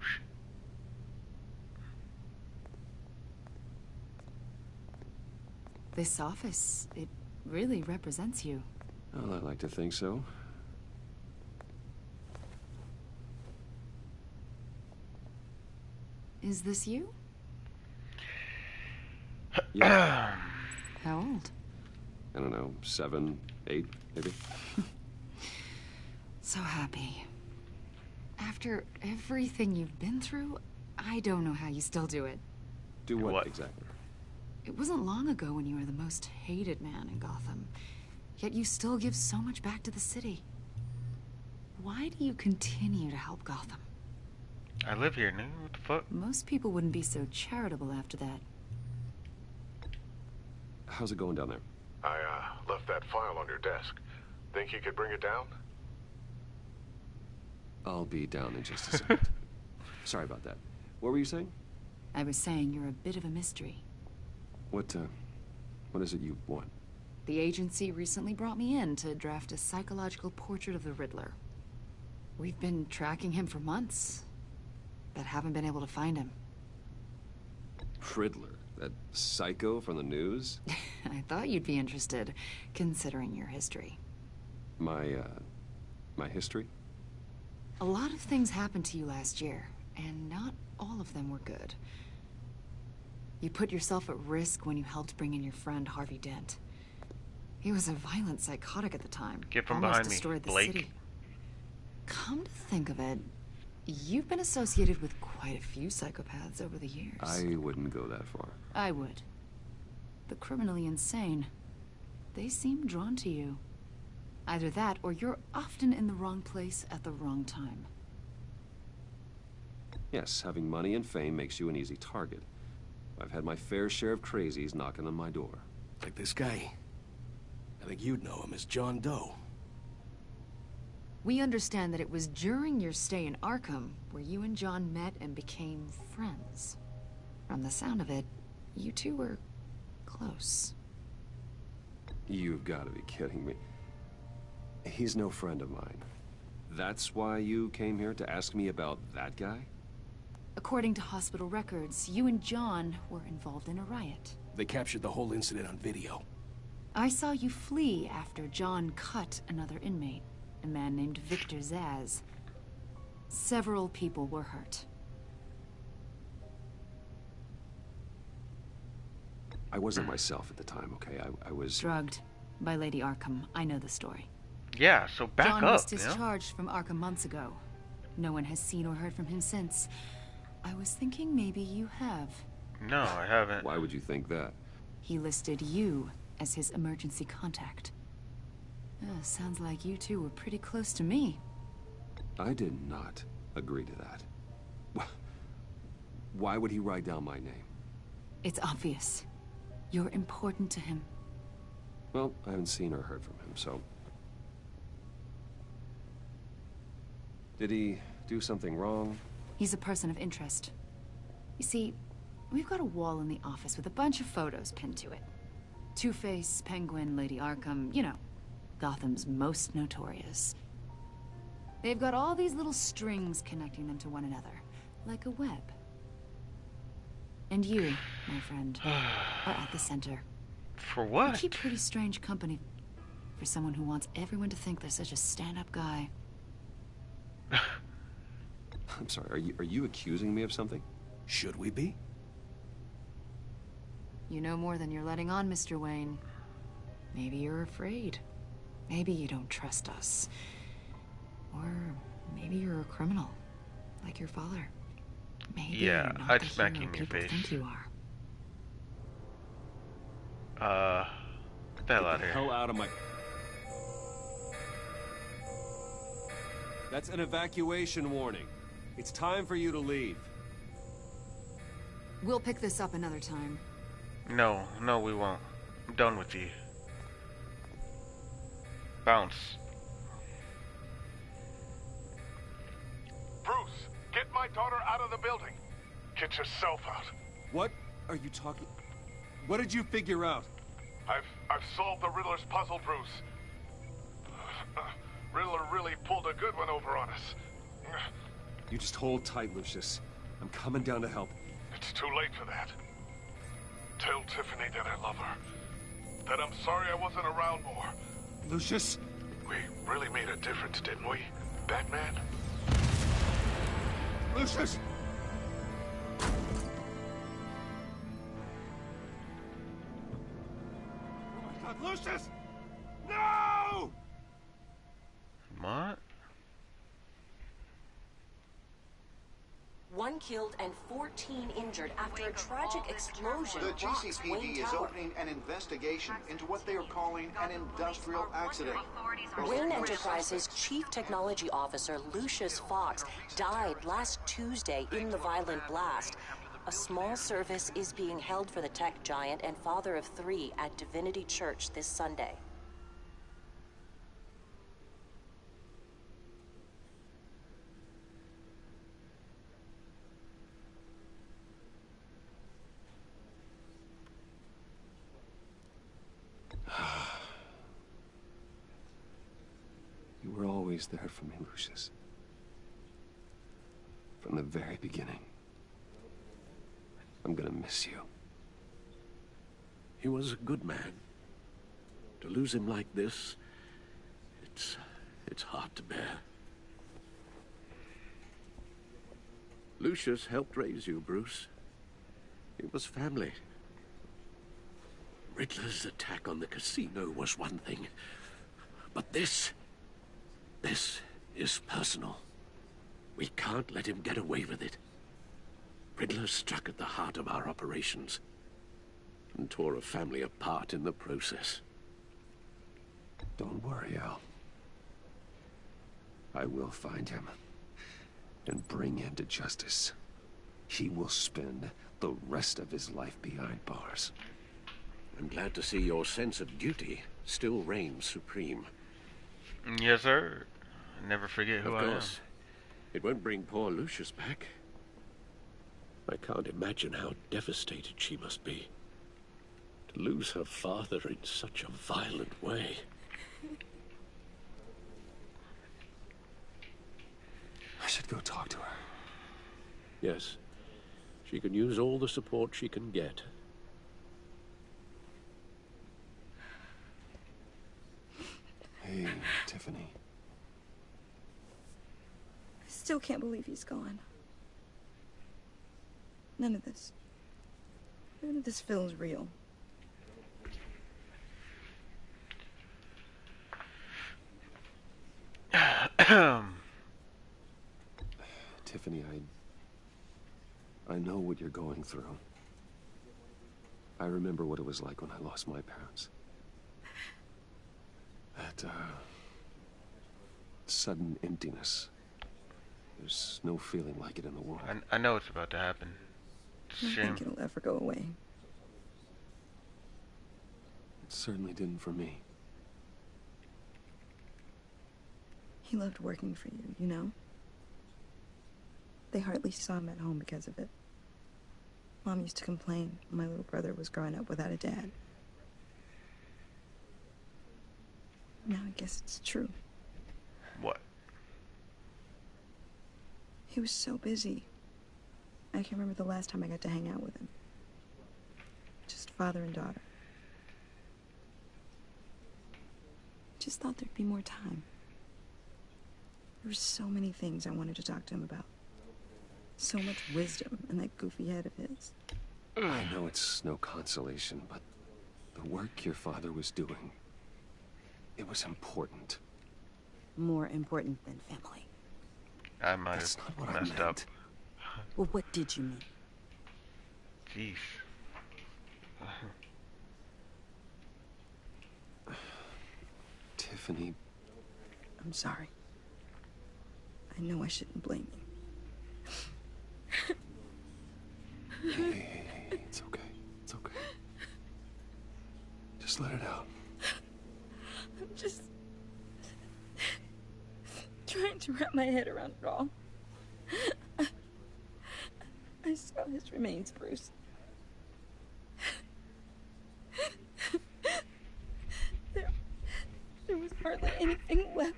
This office, it really represents you. Well, I like to think so. Is this you? Yeah. How old? I don't know, 7, 8, maybe? So happy. After everything you've been through, I don't know how you still do it. Do what exactly? It wasn't long ago when you were the most hated man in Gotham. Yet you still give so much back to the city. Why do you continue to help Gotham? I live here, nigga. What the fuck? Most people wouldn't be so charitable after that. How's it going down there? I, left that file on your desk. Think you could bring it down? I'll be down in just a second. Sorry about that. What were you saying? I was saying you're a bit of a mystery. What is it you want? The agency recently brought me in to draft a psychological portrait of the Riddler. We've been tracking him for months, but haven't been able to find him. Riddler? That psycho from the news? I thought you'd be interested, considering your history. My history? A lot of things happened to you last year, and not all of them were good. You put yourself at risk when you helped bring in your friend Harvey Dent. He was a violent psychotic at the time. Get from Almost behind me, destroyed the Blake. city. Come to think of it, you've been associated with quite a few psychopaths over the years. I wouldn't go that far. I would. The criminally insane. They seem drawn to you. Either that, or you're often in the wrong place at the wrong time. Yes, having money and fame makes you an easy target. I've had my fair share of crazies knocking on my door. Like this guy. I think you'd know him as John Doe. We understand that it was during your stay in Arkham where you and John met and became friends. From the sound of it, you two were close. You've got to be kidding me. He's no friend of mine. That's why you came here to ask me about that guy? According to hospital records, you and John were involved in a riot. They captured the whole incident on video. I saw you flee after John cut another inmate, a man named Victor Zsasz. Several people were hurt. I wasn't myself at the time, okay? I was... Drugged by Lady Arkham. I know the story. Yeah, so back John up, was discharged from Arkham months ago. No one has seen or heard from him since. I was thinking maybe you have. No, I haven't. Why would you think that? He listed you as his emergency contact. Sounds like you two were pretty close to me. I did not agree to that. Why would he write down my name? It's obvious. You're important to him. Well, I haven't seen or heard from him, so... Did he do something wrong? He's a person of interest. You see, we've got a wall in the office with a bunch of photos pinned to it. Two-Face, Penguin, Lady Arkham, you know, Gotham's most notorious. They've got all these little strings connecting them to one another, like a web. And you, my friend, are at the center. For what? You keep pretty strange company for someone who wants everyone to think they're such a stand-up guy. I'm sorry, are you accusing me of something? Should we be? You know more than you're letting on, Mr. Wayne. Maybe you're afraid. Maybe you don't trust us. Or maybe you're a criminal, like your father. Maybe yeah, you're not I'd the smack hero you in your people face. think you are. Get the hell out of here. Hell out of my... That's an evacuation warning. It's time for you to leave. We'll pick this up another time. No, we won't. I'm done with you. Bounce. Bruce, get my daughter out of the building. Get yourself out. What are you talking... What did you figure out? I've solved the Riddler's puzzle, Bruce. Riddler really pulled a good one over on us. You just hold tight, Lucius. I'm coming down to help. It's too late for that. Tell Tiffany that I love her. That I'm sorry I wasn't around more. Lucius? We really made a difference, didn't we, Batman? Lucius! Oh my God, Lucius! No! What? 1 killed and 14 injured after a tragic explosion The rocks Wayne GCPD is Tower. opening an investigation into what they are calling an industrial accident. Wayne Enterprises Chief Technology Officer Lucius Fox died last Tuesday in the violent blast. A small service is being held for the tech giant and father of 3 at Divinity Church this Sunday. You were always there for me, Lucius. From the very beginning. I'm gonna miss you. He was a good man. To lose him like this, it's hard to bear. Lucius helped raise you, Bruce. It was family. Riddler's attack on the casino was one thing, but this is personal. We can't let him get away with it. Riddler struck at the heart of our operations and tore a family apart in the process. Don't worry, Al. I will find him and bring him to justice. He will spend the rest of his life behind bars. I'm glad to see your sense of duty still reigns supreme. Yes, sir. Never forget who I am. Of course, it won't bring poor Lucius back. I can't imagine how devastated she must be. To lose her father in such a violent way. I should go talk to her. Yes, she can use all the support she can get. Hey, Tiffany. I still can't believe he's gone. None of this feels real. Tiffany, I know what you're going through. I remember what it was like when I lost my parents. That, sudden emptiness. There's no feeling like it in the world. I know it's about to happen. It's a I shame. don't think it'll ever go away. It certainly didn't for me. He loved working for you, you know? They hardly saw him at home because of it. Mom used to complain my little brother was growing up without a dad. Now I guess it's true. What? He was so busy. I can't remember the last time I got to hang out with him. father and daughter. Just thought there'd be more time. There were so many things I wanted to talk to him about. So much wisdom in that goofy head of his. I know it's no consolation, but the work your father was doing, it was important. More important than family. I might have messed up. Well, what did you mean? Jeez. Tiffany. I'm sorry. I know I shouldn't blame you. Hey, it's okay. It's okay. Just let it out. I'm just trying to wrap my head around it all. I saw his remains, Bruce. There was hardly anything left.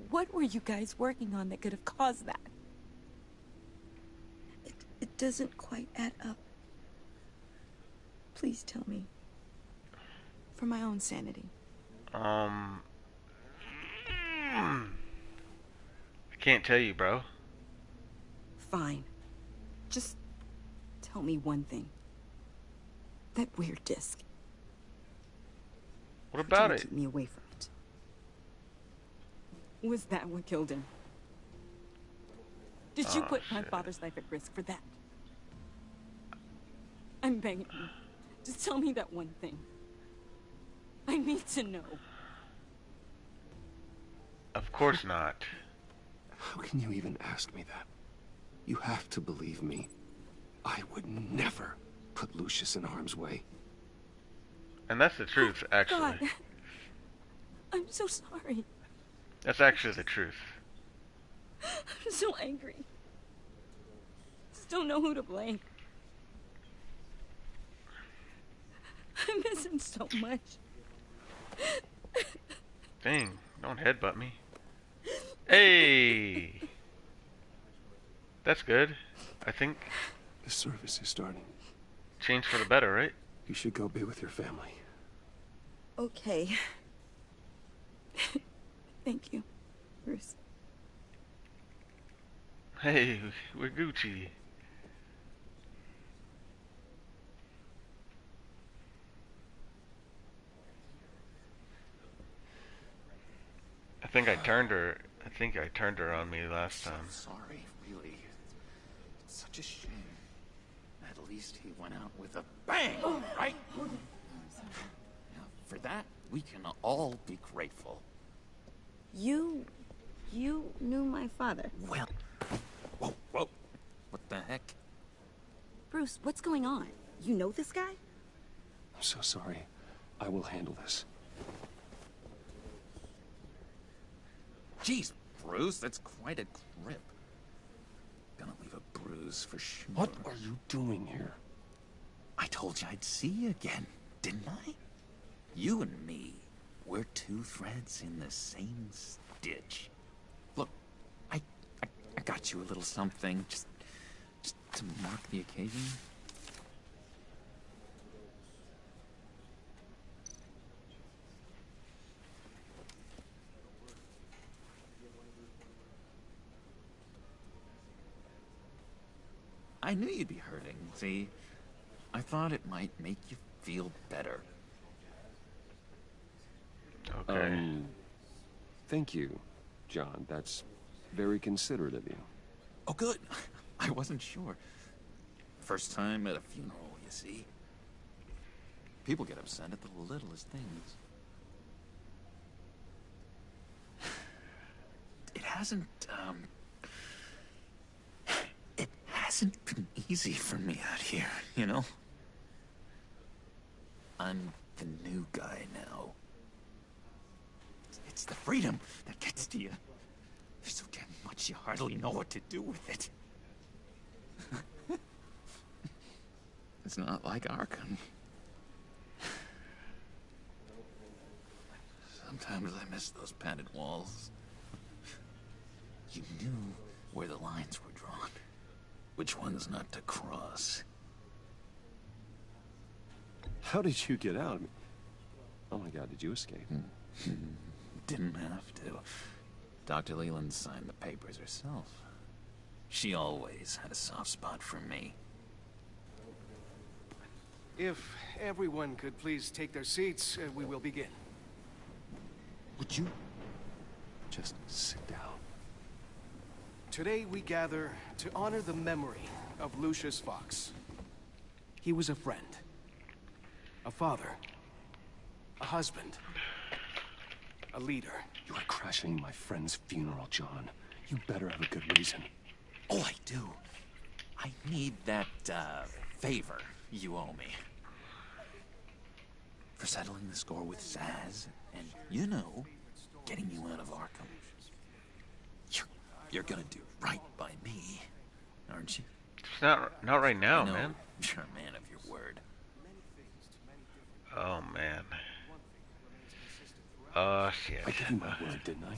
What were you guys working on that could have caused that? It doesn't quite add up. Please tell me. For my own sanity. I can't tell you, bro. Fine. Just tell me one thing. That weird disc. What about it? Keep me away from it. Was that what killed him? Did you put my father's life at risk for that? I'm begging you. Just tell me that one thing. I need to know. Of course not. How can you even ask me that? You have to believe me. I would never put Lucius in harm's way. And that's the truth, actually. God. I'm so sorry. That's actually the truth. I'm so angry. Just don't know who to blame. I miss him so much. Dang, don't headbutt me. Hey! That's good, I think. The service is starting. Change for the better, right? You should go be with your family. Okay. Thank you, Bruce. Hey, we're Gucci. I think I turned her on me last time. Sorry, really. It's such a shame. At least he went out with a bang, right? Now, for that, we can all be grateful. You knew my father. Well, whoa. What the heck? Bruce, what's going on? You know this guy? I'm so sorry. I will handle this. Jeez, Bruce, that's quite a grip. Gonna leave a bruise for sure. What are you doing here? I told you I'd see you again, didn't I? You and me, we're two threads in the same stitch. Look, I got you a little something, just to mark the occasion. I knew you'd be hurting, see? I thought it might make you feel better. Okay. Thank you, John. That's very considerate of you. Oh, good. I wasn't sure. First time at a funeral, you see. People get upset at the littlest things. It hasn't been easy for me out here, you know? I'm the new guy now. It's the freedom that gets to you. There's so damn much you hardly know what to do with it. It's not like Arkham. Sometimes I miss those padded walls. You knew where the lines were drawn. drawn. Which one's not to cross? How did you get out? Oh my god, did you escape? Didn't have to. Dr. Leland signed the papers herself. She always had a soft spot for me. If everyone could please take their seats, we will begin. Would you just sit down? Today we gather to honor the memory of Lucius Fox. He was a friend, a father, a husband, a leader. You are crashing my friend's funeral, John. You better have a good reason. Oh, I do. I need that, favor you owe me. For settling the score with Zsasz, and, you know, getting you out of Arkham. You're gonna do right by me, aren't you? It's not right now, know, man. You're a man of your word. Oh, man. Shit. I gave you my word, didn't I?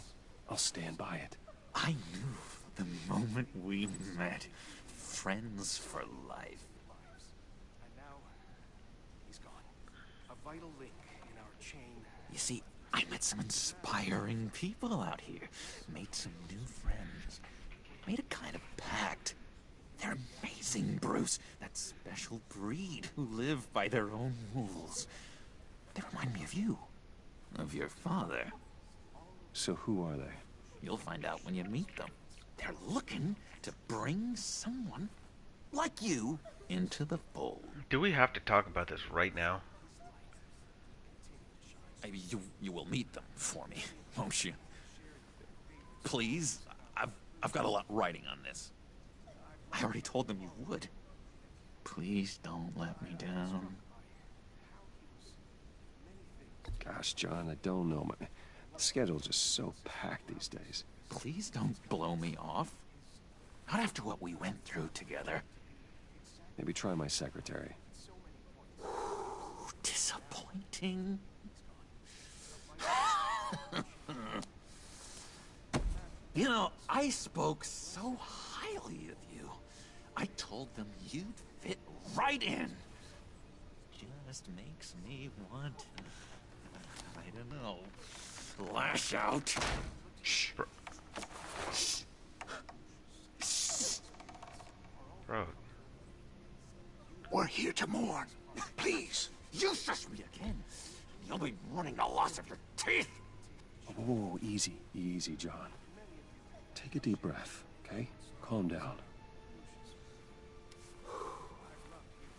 I'll stand by it. I knew the moment we met. Friends for life. And now, he's gone. A vital link in our chain. You see, I met some inspiring people out here. Made some new friends. Made a kind of pact. They're amazing, Bruce. That special breed who live by their own rules. They remind me of you. Of your father. So who are they? You'll find out when you meet them. They're looking to bring someone like you into the fold. Do we have to talk about this right now? You will meet them for me, won't you? Please? I've got a lot writing on this. I already told them you would. Please don't let me down. Gosh, John, I don't know. My schedule's just so packed these days. Please don't blow me off. Not after what we went through together. Maybe try my secretary. Disappointing. You know, I spoke so highly of you. I told them you'd fit right in. Just makes me want to, I don't know, lash out. Shh. Bro. We're here to mourn. Please. You shush me again. You'll be mourning the loss of your teeth. Oh, easy, easy, John. Take a deep breath, okay? Calm down.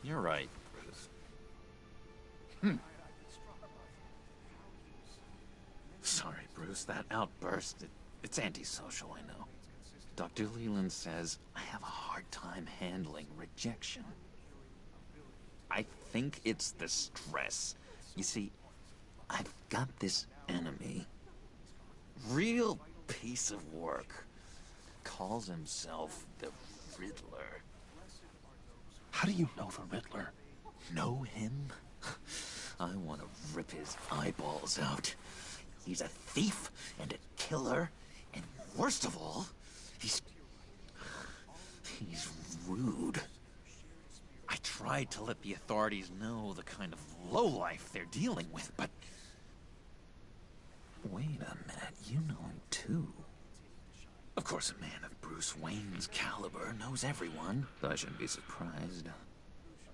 You're right, Bruce. Sorry, Bruce, that outburst, it's antisocial, I know. Dr. Leland says I have a hard time handling rejection. I think it's the stress. You see, I've got this enemy. Real piece of work. Calls himself the Riddler. How do you know the Riddler? Know him? I want to rip his eyeballs out. He's a thief and a killer, and worst of all, he's rude. I tried to let the authorities know the kind of lowlife they're dealing with, but... Wait a minute, you know him too. Of course, a man of Bruce Wayne's caliber knows everyone, but I shouldn't be surprised.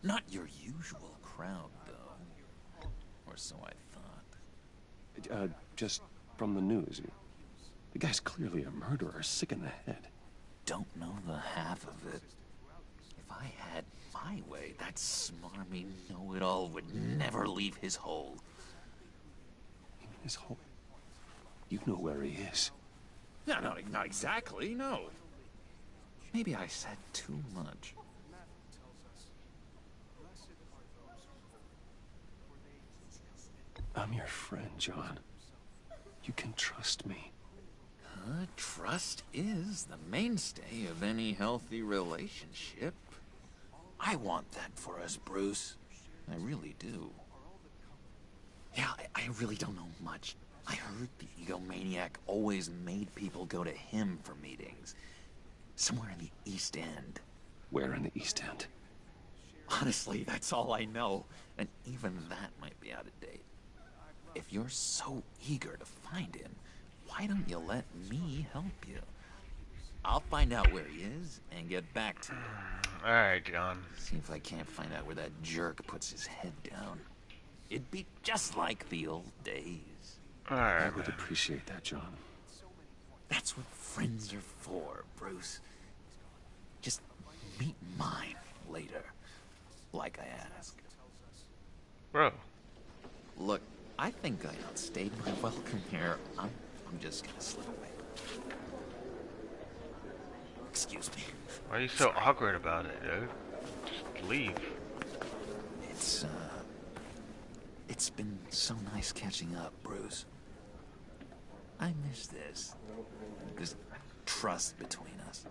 Not your usual crowd, though. Or so I thought. Just from the news. The guy's clearly a murderer, sick in the head. Don't know the half of it. If I had my way, that smarmy know-it-all would never leave his hole. His hole? You know where he is. No, not exactly, no. Maybe I said too much. I'm your friend, John. You can trust me. Trust is the mainstay of any healthy relationship. I want that for us, Bruce. I really do. Yeah, I really don't know much. I heard the egomaniac always made people go to him for meetings. Somewhere in the East End. Where in the East End? Honestly, that's all I know. And even that might be out of date. If you're so eager to find him, why don't you let me help you? I'll find out where he is and get back to you. Alright, John. See if I can't find out where that jerk puts his head down. It'd be just like the old days. Alright. I would appreciate that, John. That's what friends are for, Bruce. Just meet mine later, like I asked. Bro. Look, I think I outstayed my welcome here. I'm just gonna slip away. Excuse me. Why are you so awkward about it, dude? Just leave. It's been so nice catching up, Bruce. I miss this. This trust between us.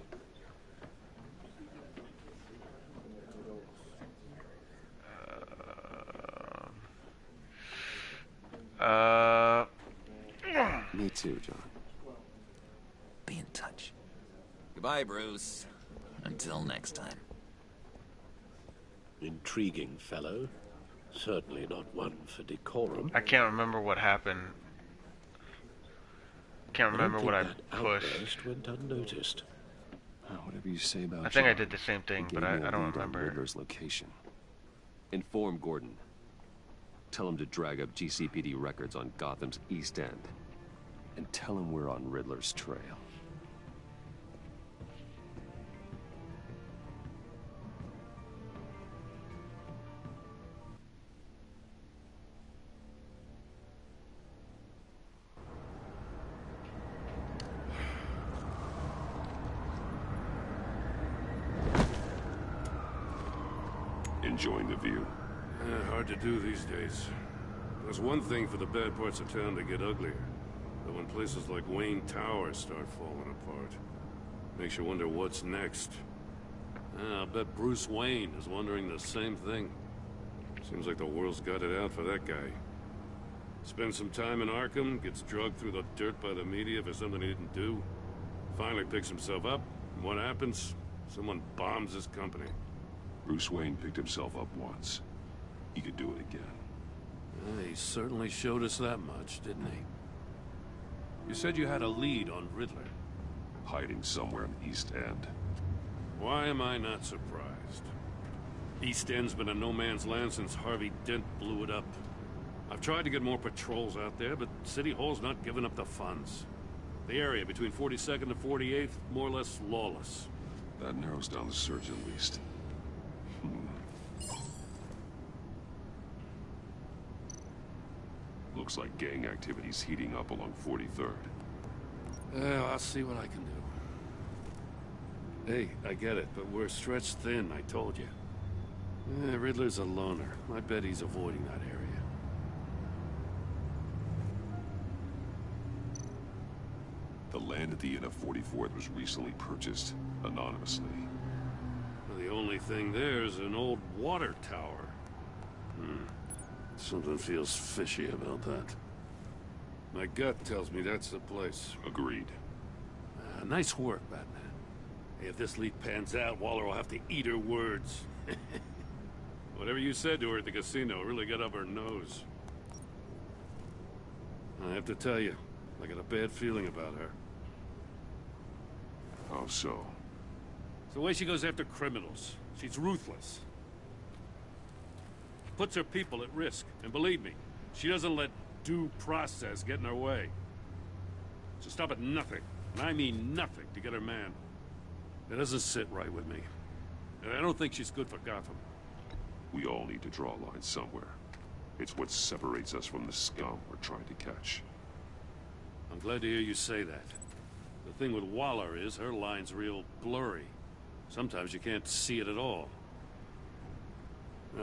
Me too, John. Be in touch. Goodbye, Bruce. Until next time. Intriguing fellow. Certainly not one for decorum. I can't remember what happened. Can't remember what I pushed. Outburst went unnoticed. Whatever you say about I think I John, did the same thing, he but gave me I a don't lead on remember. Riddler's location. Inform Gordon. Tell him to drag up GCPD records on Gotham's East End. And tell him we're on Riddler's trail. Enjoying the view? Hard to do these days. There's one thing for the bad parts of town to get uglier. But when places like Wayne Tower start falling apart, makes you wonder what's next. I'll bet Bruce Wayne is wondering the same thing. Seems like the world's got it out for that guy. Spends some time in Arkham, gets drugged through the dirt by the media for something he didn't do. Finally picks himself up, and what happens? Someone bombs his company. Bruce Wayne picked himself up once. He could do it again. He certainly showed us that much, didn't he? You said you had a lead on Riddler. Hiding somewhere in the East End. Why am I not surprised? East End's been a no-man's land since Harvey Dent blew it up. I've tried to get more patrols out there, but City Hall's not giving up the funds. The area between 42nd and 48th, more or less lawless. That narrows down the search at least. Looks like gang activity's heating up along 43rd. Well, I'll see what I can do. Hey, I get it, but we're stretched thin, I told you. Riddler's a loner. I bet he's avoiding that area. The land at the end of 44th was recently purchased, anonymously. Well, the only thing there is an old water tower. Something feels fishy about that. My gut tells me that's the place. Agreed. Nice work, Batman. Hey, if this lead pans out, Waller will have to eat her words. Whatever you said to her at the casino really got up her nose. I have to tell you, I got a bad feeling about her. How so? It's the way she goes after criminals. She's ruthless. Puts her people at risk. And believe me, she doesn't let due process get in her way. She'll stop at nothing, and I mean nothing, to get her man. It doesn't sit right with me. And I don't think she's good for Gotham. We all need to draw a line somewhere. It's what separates us from the scum we're trying to catch. I'm glad to hear you say that. The thing with Waller is her line's real blurry. Sometimes you can't see it at all.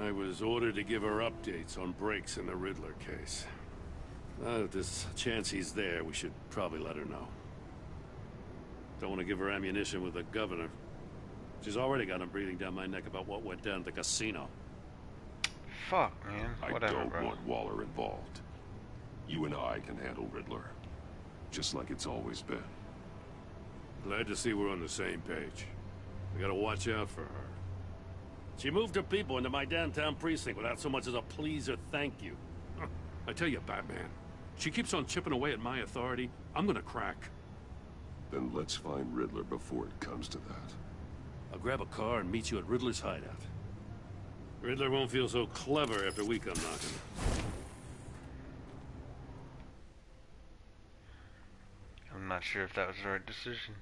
I was ordered to give her updates on breaks in the Riddler case. If there's a chance he's there, we should probably let her know. Don't want to give her ammunition with the governor. She's already got him breathing down my neck about what went down at the casino. Fuck, man. Whatever, I don't bro. want Waller involved. You and I can handle Riddler. Just like it's always been. Glad to see we're on the same page. We gotta watch out for her. She moved her people into my downtown precinct without so much as a please or thank you. I tell you, Batman, she keeps on chipping away at my authority. I'm gonna crack. Then let's find Riddler before it comes to that. I'll grab a car and meet you at Riddler's hideout. Riddler won't feel so clever after we come knocking. I'm not sure if that was the right decision.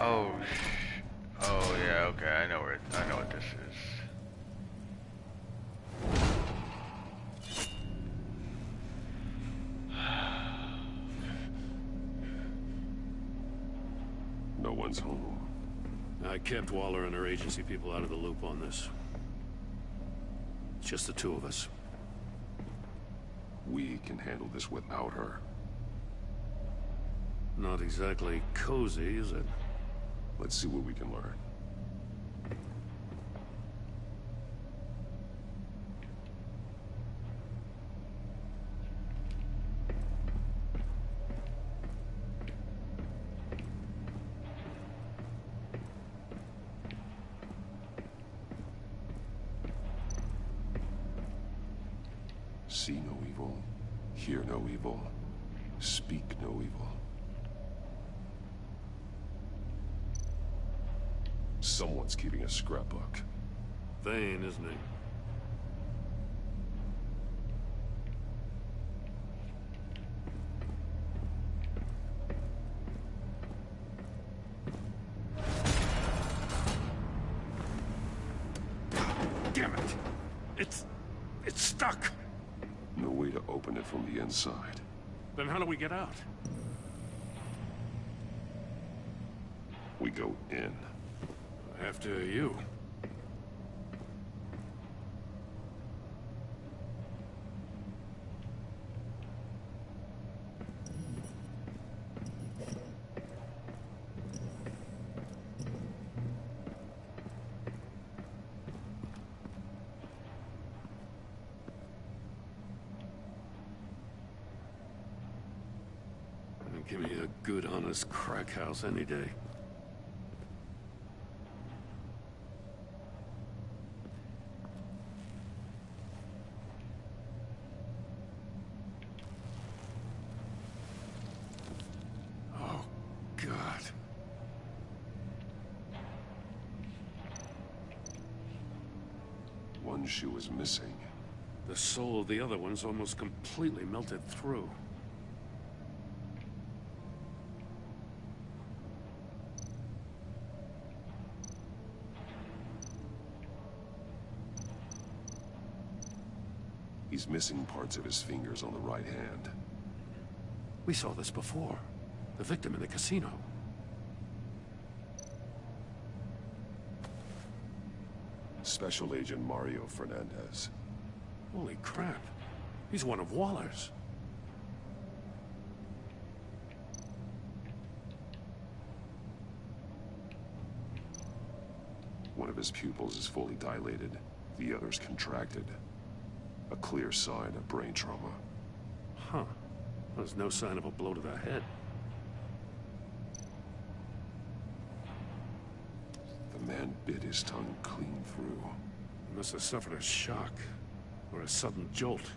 Oh yeah, okay, I know what this is. No one's home. I kept Waller and her agency people out of the loop on this. It's just the two of us. We can handle this without her. Not exactly cozy, is it? Let's see what we can learn. See no evil, hear no evil, speak no evil. Someone's keeping a scrapbook. Thane, isn't he? Damn it! It's stuck! No way to open it from the inside. Then how do we get out? We go in. After you. Give me a good, honest crack house any day. Oh, God. One shoe is missing. The soul of the other one's almost completely melted through. He's missing parts of his fingers on the right hand. We saw this before. The victim in the casino. Special Agent Mario Fernandez. Holy crap. He's one of Waller's. One of his pupils is fully dilated. The other's contracted. A clear sign of brain trauma. Huh. There's no sign of a blow to the head. The man bit his tongue clean through. He must have suffered a shock. Or a sudden jolt.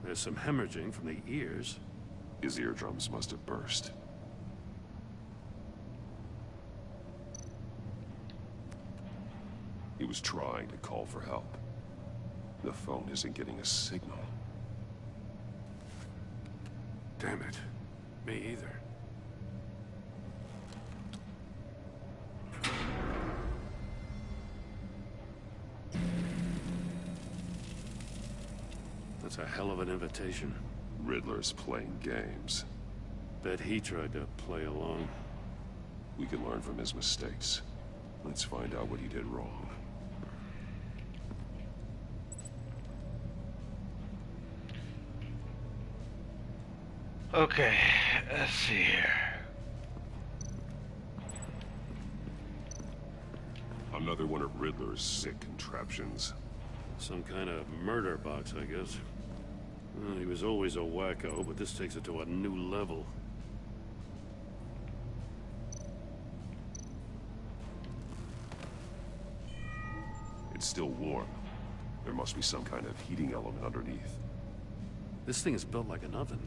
There's some hemorrhaging from the ears. His eardrums must have burst. He was trying to call for help. The phone isn't getting a signal. Damn it. Me either. That's a hell of an invitation. Riddler's playing games. Bet he tried to play along. We can learn from his mistakes. Let's find out what he did wrong. Okay, let's see here. Another one of Riddler's sick contraptions. Some kind of murder box, I guess. Well, he was always a wacko, but this takes it to a new level. It's still warm. There must be some kind of heating element underneath. This thing is built like an oven.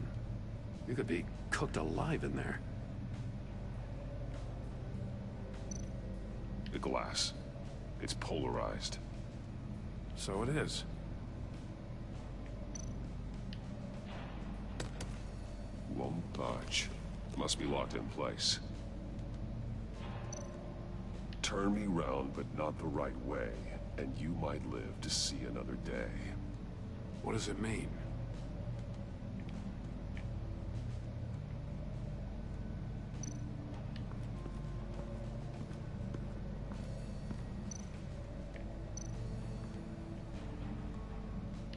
You could be cooked alive in there. The glass. It's polarized. So it is. Won't budge. Must be locked in place. Turn me round, but not the right way, and you might live to see another day. What does it mean?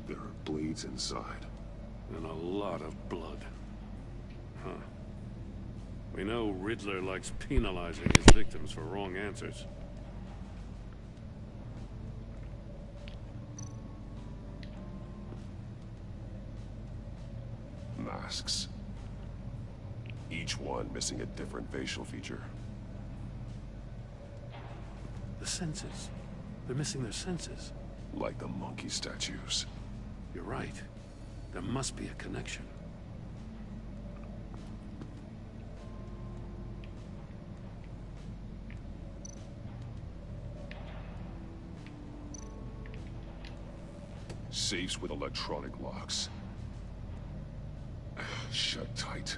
There are bleeds inside. And a lot of blood. Huh. We know Riddler likes penalizing his victims for wrong answers. Masks. Each one missing a different facial feature. The senses. They're missing their senses. Like the monkey statues. You're right. There must be a connection. Safes with electronic locks. Shut tight.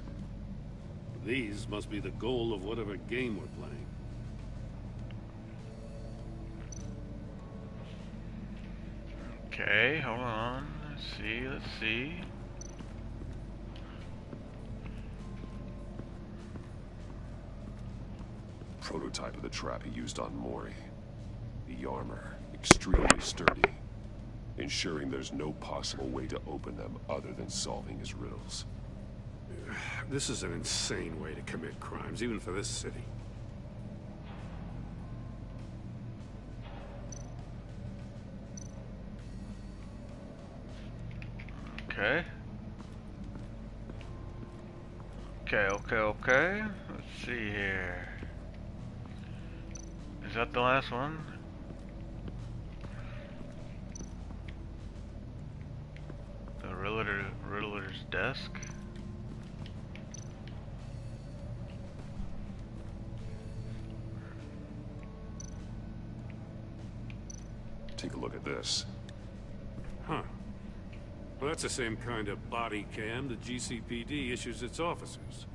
These must be the goal of whatever game we're playing. Okay, hold on. Let's see. Prototype of the trap he used on Mori. The armor, extremely sturdy, ensuring there's no possible way to open them other than solving his riddles. This is an insane way to commit crimes, even for this city. Okay. Okay. Let's see here. Is that the last one? The Riddler's desk? Take a look at this. Huh. Well, that's the same kind of body cam the GCPD issues its officers.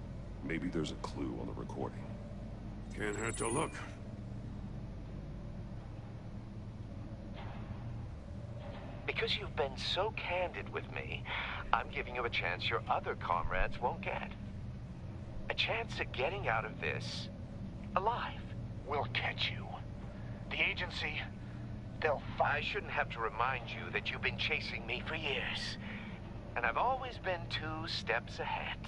Maybe there's a clue on the recording. Can't hurt to look. Because you've been so candid with me, I'm giving you a chance your other comrades won't get. A chance at getting out of this alive. We'll catch you. The agency, they'll find... I shouldn't have to remind you that you've been chasing me for years. And I've always been 2 steps ahead.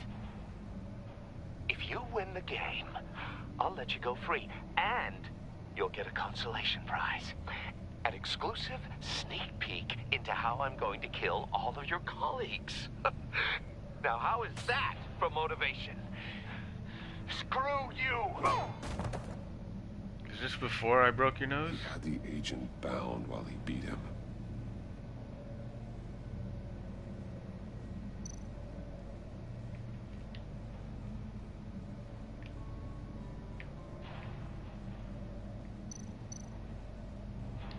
If you win the game, I'll let you go free. And you'll get a consolation prize. An exclusive sneak peek into how I'm going to kill all of your colleagues. Now, how is that for motivation? Screw you! Is this before I broke your nose? He had the agent bound while he beat him.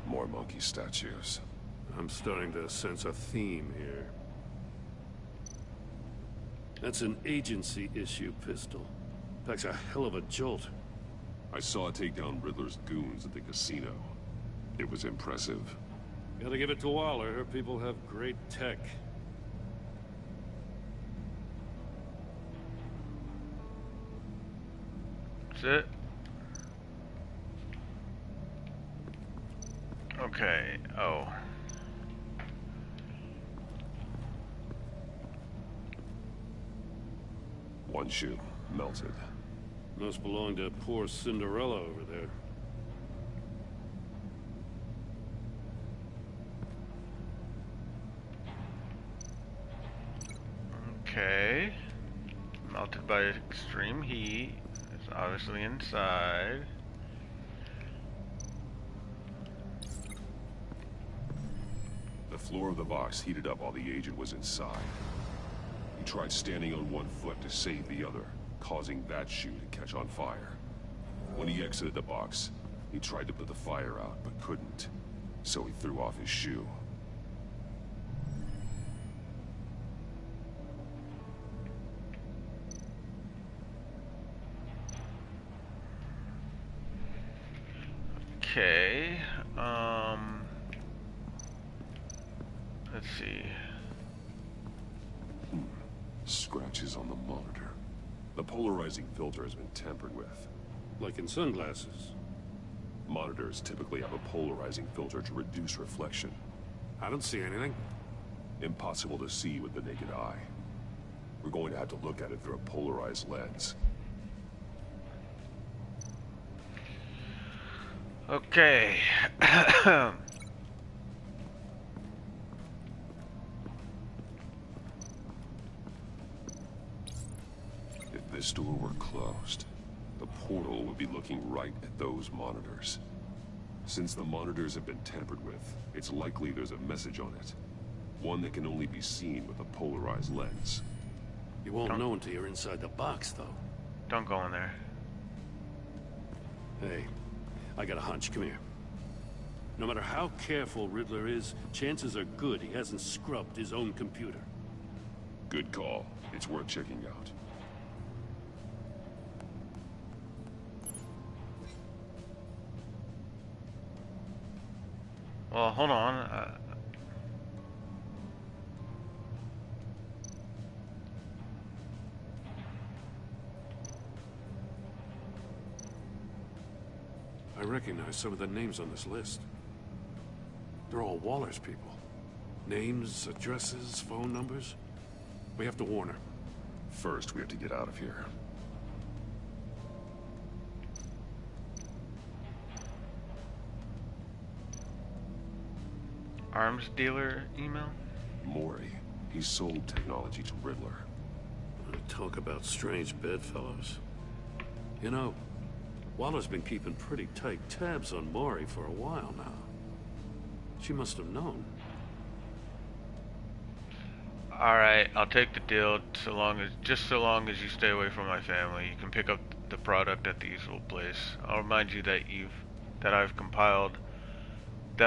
More monkey statues. I'm starting to sense a theme here. That's an agency issue pistol. Packs a hell of a jolt. I saw it take down Riddler's goons at the casino. It was impressive. Gotta give it to Waller. Her people have great tech. That's it. Okay, oh. One shoe, melted. Must belong to poor Cinderella over there. Okay. Melted by extreme heat. It's obviously inside. The floor of the box heated up while the agent was inside. He tried standing on one foot to save the other, causing that shoe to catch on fire. When he exited the box, he tried to put the fire out, but couldn't. So he threw off his shoe. Okay, let's see. Scratches on the monitor. The polarizing filter has been tampered with. Like in sunglasses. Monitors typically have a polarizing filter to reduce reflection. I don't see anything. Impossible to see with the naked eye. We're going to have to look at it through a polarized lens. Okay. If this door were closed, the portal would be looking right at those monitors. Since the monitors have been tampered with, it's likely there's a message on it. One that can only be seen with a polarized lens. You won't know until you're inside the box, though. Don't go in there. Hey, I got a hunch. Come here. No matter how careful Riddler is, chances are good he hasn't scrubbed his own computer. Good call. It's worth checking out. Well, hold on. I recognize some of the names on this list. They're all Waller's people. Names, addresses, phone numbers. We have to warn her. First, we have to get out of here. Arms dealer email? Mori. He sold technology to Riddler. Talk about strange bedfellows. You know, Waller's been keeping pretty tight tabs on Mori for a while now. She must have known. Alright, I'll take the deal just so long as you stay away from my family. You can pick up the product at the usual place. I'll remind you that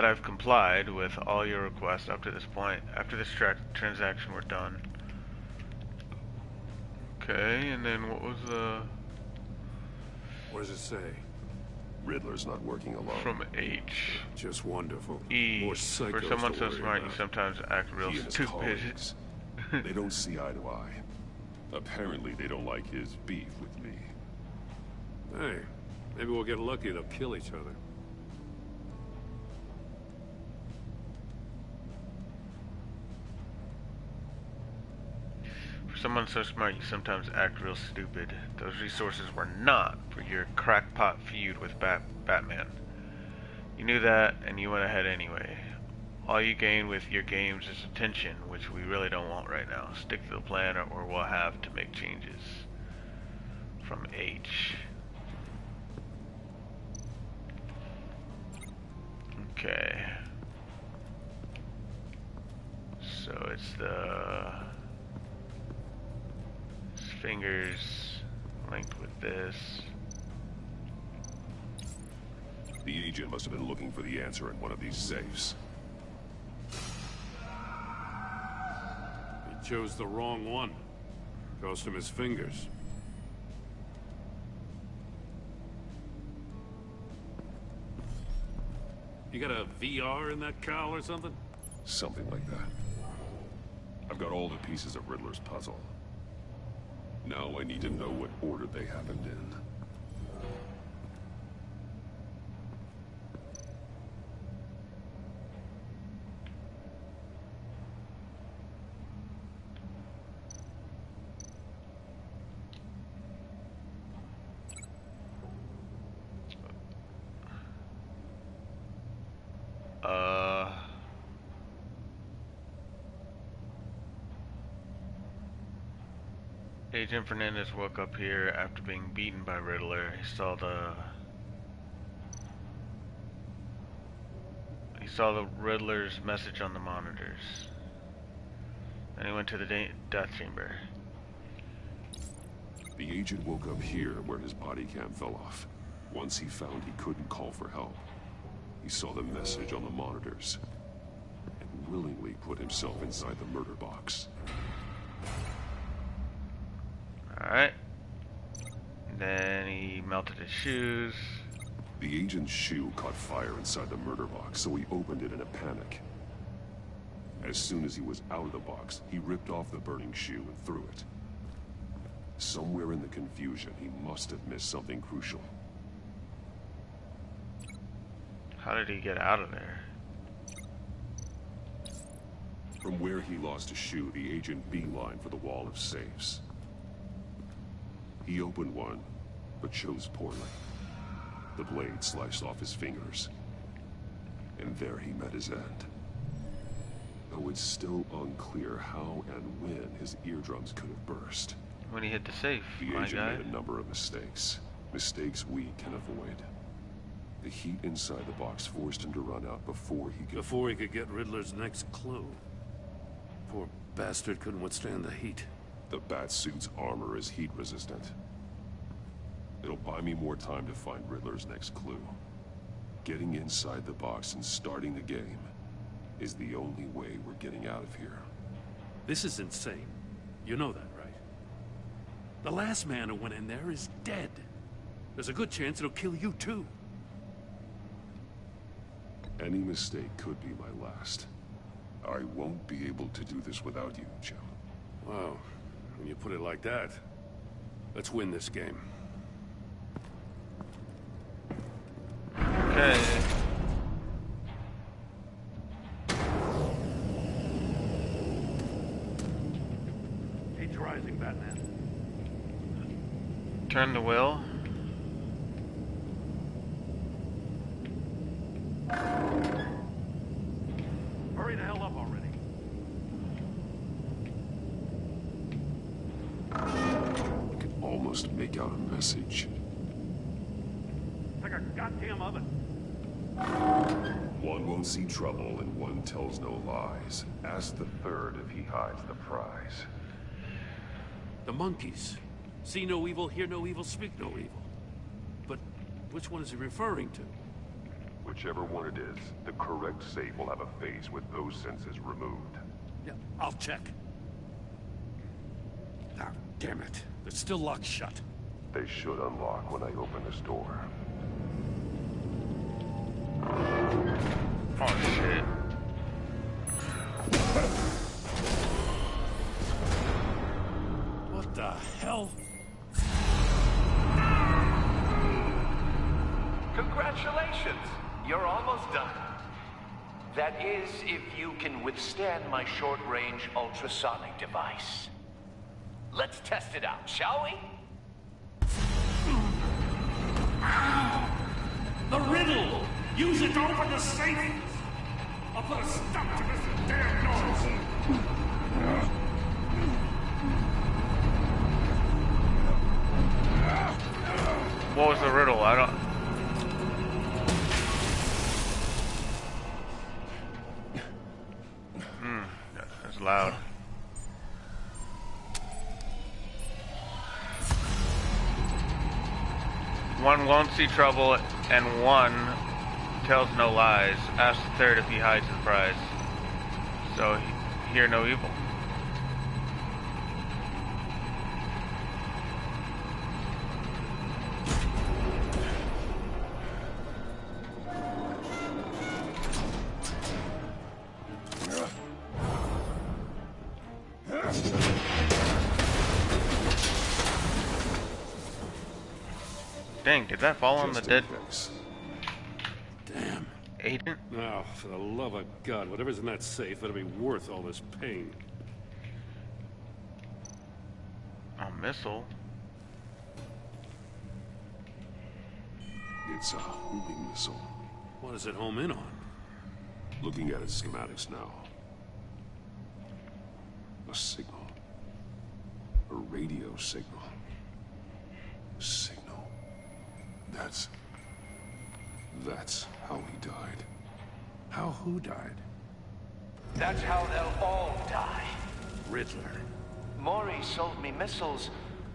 I've complied with all your requests up to this point. After this transaction, we're done. Okay, and then what was the... What does it say? Riddler's not working alone. From H. Just wonderful. E. More psychos For someone to so worry smart, about. you sometimes act real He and his stupid. colleagues, they don't see eye to eye. Apparently, they don't like his beef with me. Hey, maybe we'll get lucky. They'll kill each other. For someone so smart, you sometimes act real stupid. Those resources were not for your crackpot feud with Batman. You knew that, and you went ahead anyway. All you gain with your games is attention, which we really don't want right now. Stick to the plan, or we'll have to make changes. From H. Okay. So it's the... fingers linked with this. The agent must have been looking for the answer in one of these safes. He chose the wrong one. Cost him his fingers. You got a VR in that cowl or something? Something like that. I've got all the pieces of Riddler's puzzle. Now I need to know what order they happened in. Agent Fernandez woke up here after being beaten by Riddler. He saw the Riddler's message on the monitors. Then he went to the death chamber. The agent woke up here where his body cam fell off. Once he found he couldn't call for help, he saw the message on the monitors and willingly put himself inside the murder box. Alright. Then he melted his shoes. The agent's shoe caught fire inside the murder box, so he opened it in a panic. As soon as he was out of the box, he ripped off the burning shoe and threw it. Somewhere in the confusion, he must have missed something crucial. How did he get out of there? From where he lost a shoe, the agent beelined for the wall of safes. He opened one, but chose poorly. The blade sliced off his fingers, and there he met his end. Though it's still unclear how and when his eardrums could have burst. When he hit the safe, the agent made a number of mistakes. Mistakes we can avoid. The heat inside the box forced him to run out before he could get Riddler's next clue. Poor bastard couldn't withstand the heat. The Batsuit's armor is heat resistant. It'll buy me more time to find Riddler's next clue. Getting inside the box and starting the game is the only way we're getting out of here. This is insane. You know that, right? The last man who went in there is dead. There's a good chance it'll kill you too. Any mistake could be my last. I won't be able to do this without you, Joe. Wow. When you put it like that, let's win this game. Okay. Heat's rising, Batman. Turn the wheel. Hurry the hell up already. I can almost make out a message. It's like a goddamn oven. One won't see trouble and one tells no lies. Ask the third if he hides the prize. The monkeys. See no evil, hear no evil, speak no evil. But which one is he referring to? Whichever one it is, the correct safe will have a face with those senses removed. Yeah, I'll check. Ah, damn it. They're still locked shut. They should unlock when I open this door. Oh, shit. What the hell? Congratulations! You're almost done. That is, if you can withstand my short-range ultrasonic device. Let's test it out, shall we? The riddle! Use it to open the safe! I'll put a stop to this damn noise! What was the riddle? I don't... That's loud. One won't see trouble, and one tells no lies. Ask the third if he hides the prize. So, hear no evil. Dang, did that fall on the dead Damn. agent? Now, for the love of God, whatever's in that safe better be worth all this pain. A missile? It's a homing missile. What does it home in on? Looking at its schematics now. A signal. A A radio signal. Signal. That's how he died. How who died? That's how they'll all die. Riddler. Mori sold me missiles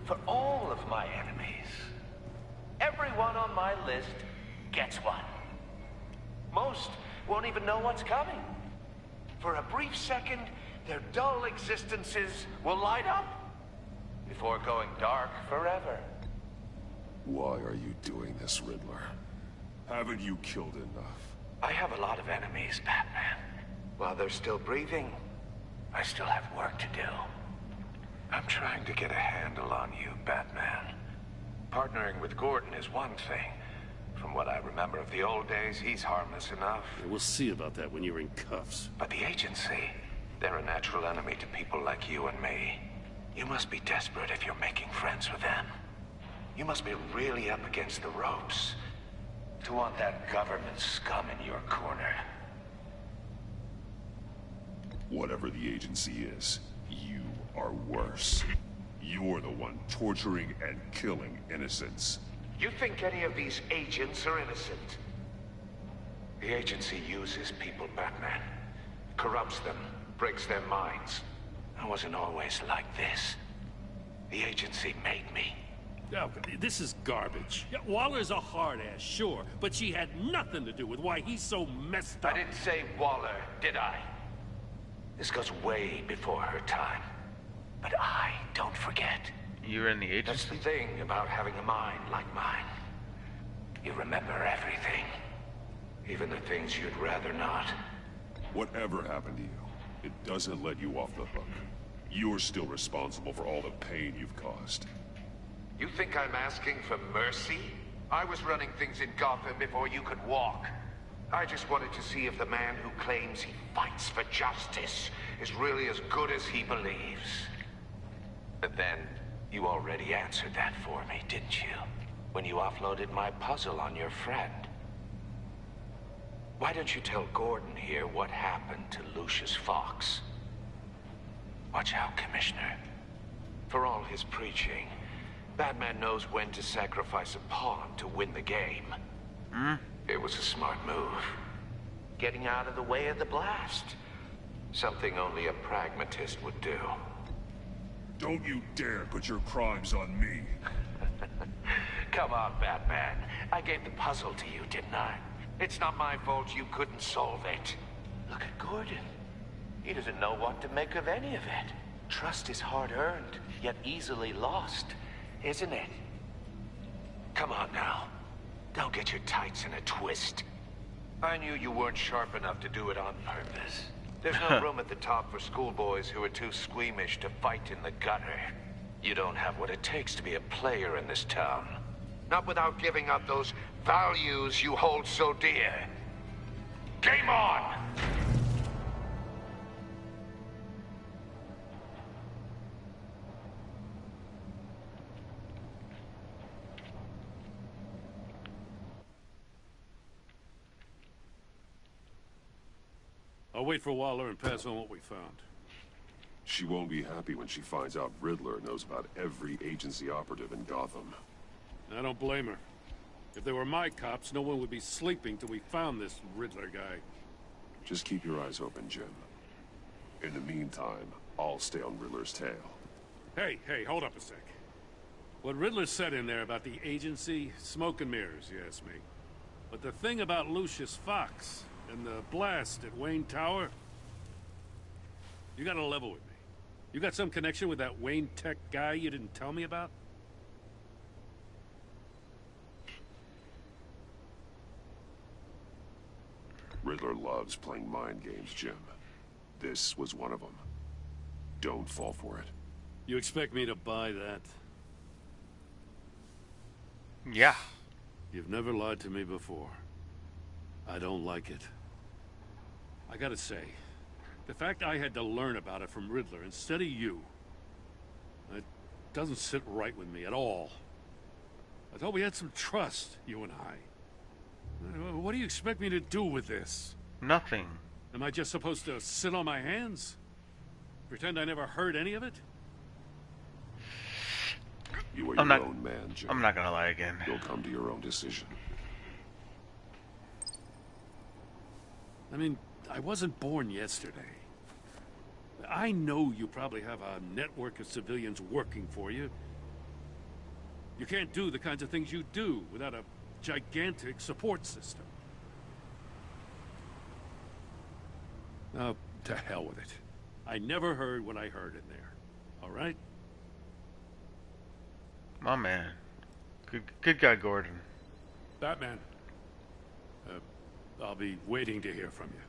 for all of my enemies. Everyone on my list gets one. Most won't even know what's coming. For a brief second, their dull existences will light up before going dark forever. Why are you doing this, Riddler? Haven't you killed enough? I have a lot of enemies, Batman. While they're still breathing, I still have work to do. I'm trying to get a handle on you, Batman. Partnering with Gordon is one thing. From what I remember of the old days, he's harmless enough. We'll see about that when you're in cuffs. But the agency, they're a natural enemy to people like you and me. You must be desperate if you're making friends with them. You must be really up against the ropes to want that government scum in your corner. Whatever the agency is, you are worse. You're the one torturing and killing innocents. You think any of these agents are innocent? The agency uses people, Batman. Corrupts them, breaks their minds. I wasn't always like this. The agency made me. Oh, this is garbage. Yeah, Waller's a hard-ass, sure, but she had nothing to do with why he's so messed up. I didn't say Waller, did I? This goes way before her time. But I don't forget. You're in the agency? That's the thing about having a mind like mine. You remember everything. Even the things you'd rather not. Whatever happened to you, it doesn't let you off the hook. You're still responsible for all the pain you've caused. You think I'm asking for mercy? I was running things in Gotham before you could walk. I just wanted to see if the man who claims he fights for justice is really as good as he believes. But then, you already answered that for me, didn't you? When you offloaded my puzzle on your friend. Why don't you tell Gordon here what happened to Lucius Fox? Watch out, Commissioner. For all his preaching, Batman knows when to sacrifice a pawn to win the game. It was a smart move. Getting out of the way of the blast. Something only a pragmatist would do. Don't you dare put your crimes on me. Come on, Batman. I gave the puzzle to you, didn't I? It's not my fault you couldn't solve it. Look at Gordon. He doesn't know what to make of any of it. Trust is hard-earned, yet easily lost, isn't it? Come on now. Don't get your tights in a twist. I knew you weren't sharp enough to do it on purpose. There's no room at the top for schoolboys who are too squeamish to fight in the gutter. You don't have what it takes to be a player in this town. Not without giving up those values you hold so dear. Game on! I'll wait for Waller and pass on what we found. She won't be happy when she finds out Riddler knows about every agency operative in Gotham. I don't blame her. If they were my cops, no one would be sleeping till we found this Riddler guy. Just keep your eyes open, Jim. In the meantime, I'll stay on Riddler's tail. Hey, hold up a sec. What Riddler said in there about the agency, smoke and mirrors, you ask me. But the thing about Lucius Fox and the blast at Wayne Tower, you gotta level with me. You got some connection with that Wayne Tech guy you didn't tell me about? Riddler loves playing mind games, Jim. This was one of them. Don't fall for it. You expect me to buy that? Yeah. You've never lied to me before. I don't like it. I gotta say, the fact I had to learn about it from Riddler instead of you, it doesn't sit right with me at all. I thought we had some trust, you and I. What do you expect me to do with this? Nothing. Am I just supposed to sit on my hands? Pretend I never heard any of it? You are I'm your not- own man, Jay. I'm not gonna lie again. You'll come to your own decision. I mean, I wasn't born yesterday. I know you probably have a network of civilians working for you. You can't do the kinds of things you do without a gigantic support system. Now, to hell with it. I never heard what I heard in there. All right? My man. Good guy, Gordon. Batman. I'll be waiting to hear from you.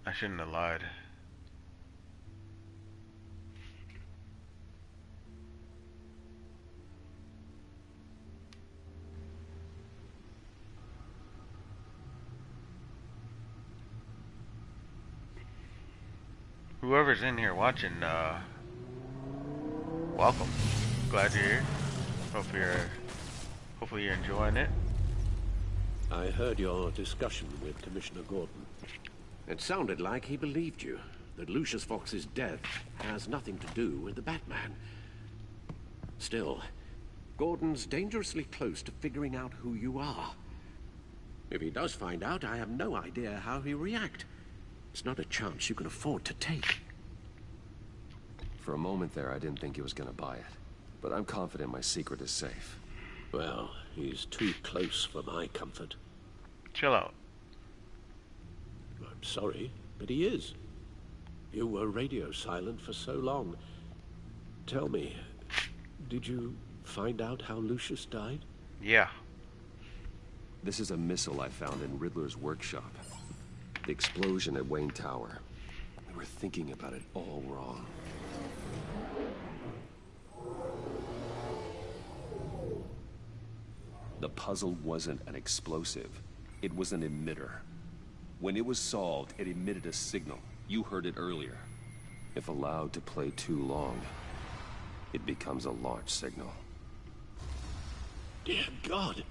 I shouldn't have lied. Whoever's in here watching, welcome. Glad you're here. Hopefully you're enjoying it. I heard your discussion with Commissioner Gordon. It sounded like he believed you, that Lucius Fox's death has nothing to do with the Batman. Still, Gordon's dangerously close to figuring out who you are. If he does find out, I have no idea how he'll react. It's not a chance you can afford to take. For a moment there, I didn't think he was gonna buy it. But I'm confident my secret is safe. Well, he's too close for my comfort. Chill out. I'm sorry, but he is. You were radio silent for so long. Tell me, did you find out how Lucius died? Yeah. This is a missile I found in Riddler's workshop. The explosion at Wayne Tower. We were thinking about it all wrong. The puzzle wasn't an explosive. It was an emitter. When it was solved, it emitted a signal. You heard it earlier. If allowed to play too long, it becomes a launch signal. Dear God,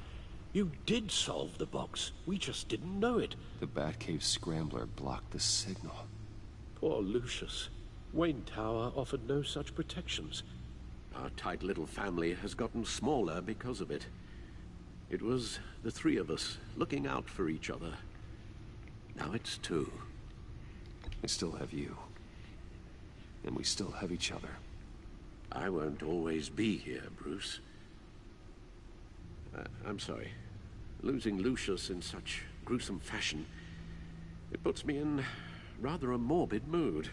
you did solve the box. We just didn't know it. The Batcave Scrambler blocked the signal. Poor Lucius. Wayne Tower offered no such protections. Our tight little family has gotten smaller because of it. It was the three of us looking out for each other. Now it's two. I still have you. And we still have each other. I won't always be here, Bruce. I'm sorry. Losing Lucius in such gruesome fashion, it puts me in rather a morbid mood.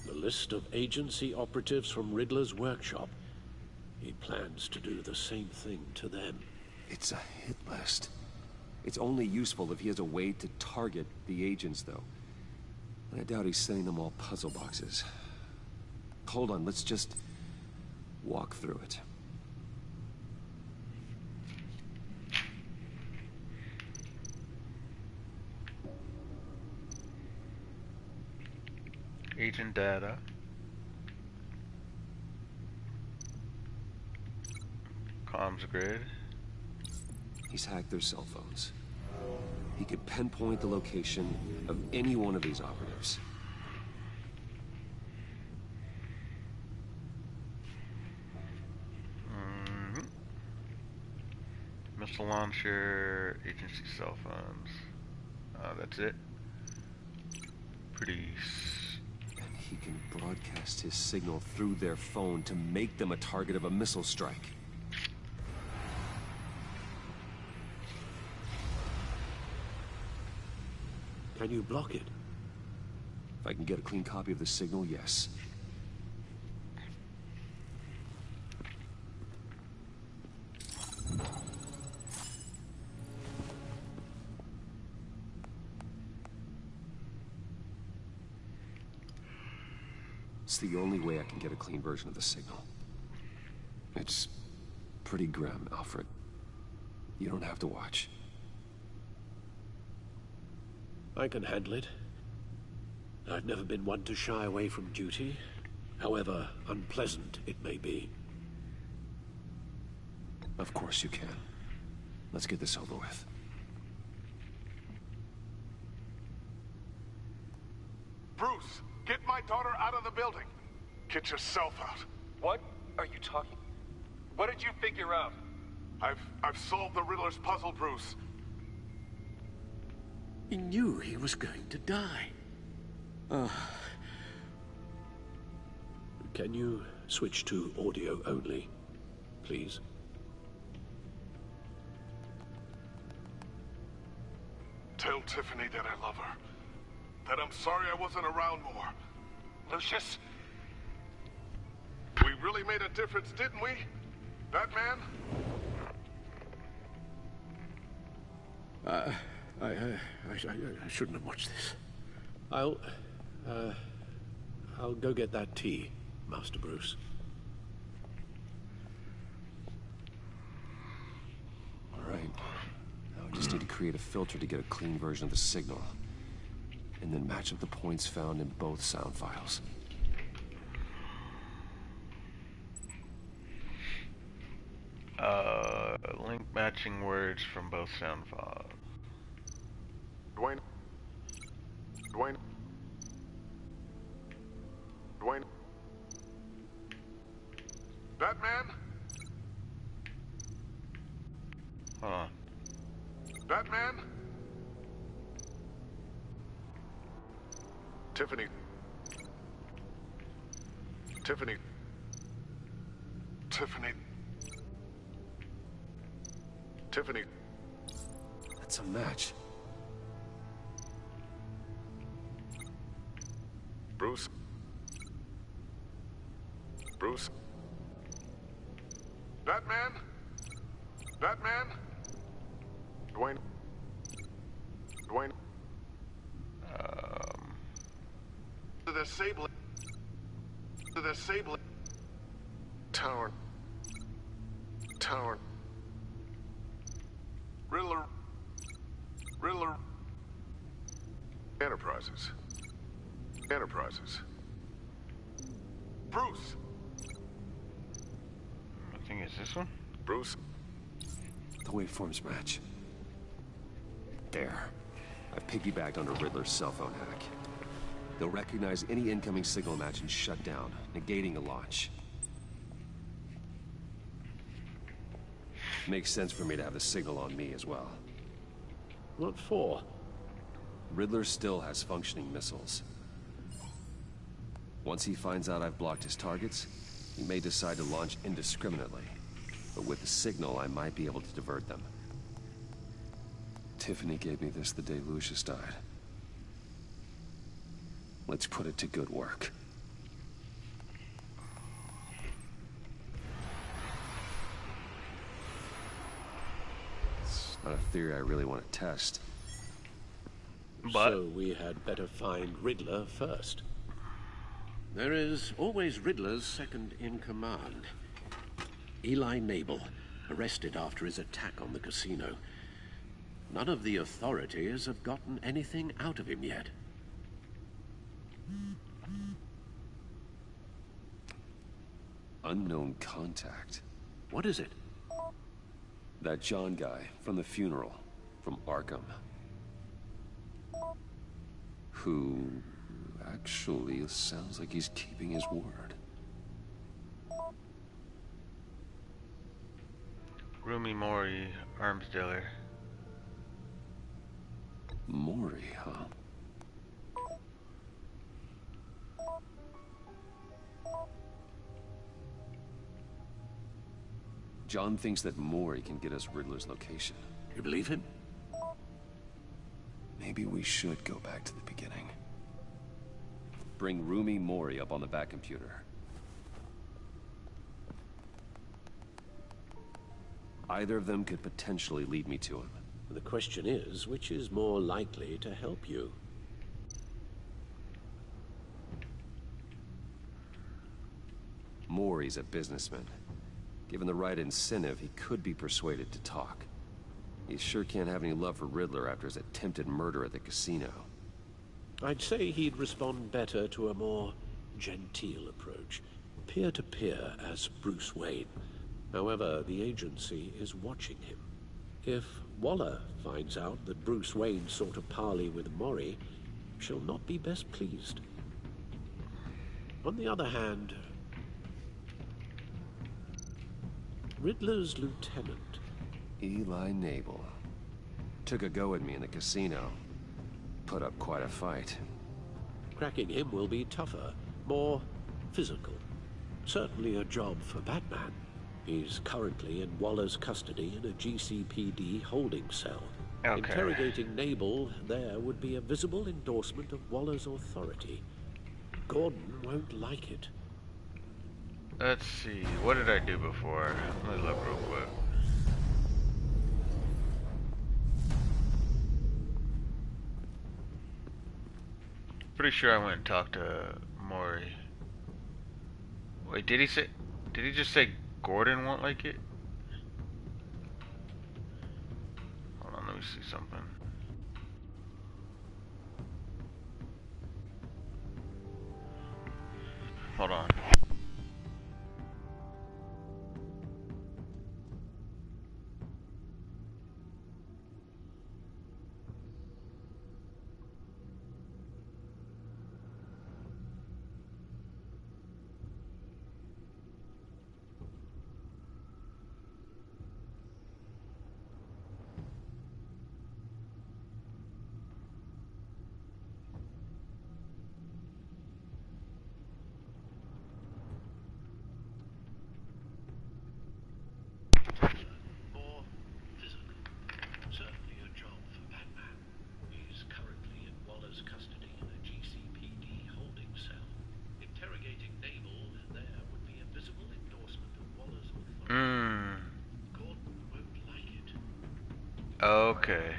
The list of agency operatives from Riddler's workshop. He plans to do the same thing to them. It's a hit list. It's only useful if he has a way to target the agents, though. I doubt he's sending them all puzzle boxes. Hold on, let's just walk through it. Agent data. Comms grid. He's hacked their cell phones. He could pinpoint the location of any one of these operatives. Missile launcher, agency cell phones. That's it. Pretty. And he can broadcast his signal through their phone to make them a target of a missile strike. Can you block it? If I can get a clean copy of the signal, yes. It's the only way I can get a clean version of the signal. It's pretty grim, Alfred. You don't have to watch. I can handle it. I've never been one to shy away from duty, however unpleasant it may be. Of course you can. Let's get this over with. Bruce, get my daughter out of the building. Get yourself out. What are you talking? What did you figure out? I've solved the Riddler's puzzle, Bruce. He knew he was going to die. Can you switch to audio only, please? Tell Tiffany that I love her. That I'm sorry I wasn't around more. Lucius? We really made a difference, didn't we? That man? I shouldn't have watched this. I'll go get that tea, Master Bruce. All right. Now I just need to create a filter to get a clean version of the signal. And then match up the points found in both sound files. Link matching words from both sound files. Dwayne. That man? Hold on. That man? Tiffany. That's a match. Bruce. That man? Dwayne. The Sable. Tower. Riddler. Enterprises. Bruce. I think it's this one. Bruce. The waveforms match. There. I've piggybacked onto Riddler's cell phone hack. They'll recognize any incoming signal match and shut down, negating a launch. Makes sense for me to have the signal on me as well. What for? Riddler still has functioning missiles. Once he finds out I've blocked his targets, he may decide to launch indiscriminately. But with the signal, I might be able to divert them. Tiffany gave me this the day Lucius died. Let's put it to good work. It's not a theory I really want to test. But so we had better find Riddler first. There is always Riddler's second in command. Eli Nabel, arrested after his attack on the casino. None of the authorities have gotten anything out of him yet. Unknown contact. What is it? That John guy from the funeral, from Arkham. Who actually sounds like he's keeping his word. Rumi Mori, arms dealer. Mori, huh? John thinks that Mori can get us Riddler's location. You believe him? Maybe we should go back to the beginning. Bring Rumi Mori up on the back computer. Either of them could potentially lead me to him. The question is, which is more likely to help you? Mori's a businessman. Given the right incentive, he could be persuaded to talk. He sure can't have any love for Riddler after his attempted murder at the casino. I'd say he'd respond better to a more genteel approach. Peer-to-peer as Bruce Wayne. However, the agency is watching him. If Waller finds out that Bruce Wayne sought a parley with Mori, she'll not be best pleased. On the other hand, Riddler's lieutenant, Eli Nabel, took a go at me in the casino. Put up quite a fight. cracking him will be tougher, more physical. Certainly a job for Batman. He's currently in Waller's custody in a GCPD holding cell. Okay. Interrogating Nabel there would be a visible endorsement of Waller's authority. Gordon won't like it. Let's see, what did I do before? Let me look real quick. Pretty sure I went and talked to Mori. Wait, did he just say Gordon won't like it? Hold on, let me see something. Hold on. Okay.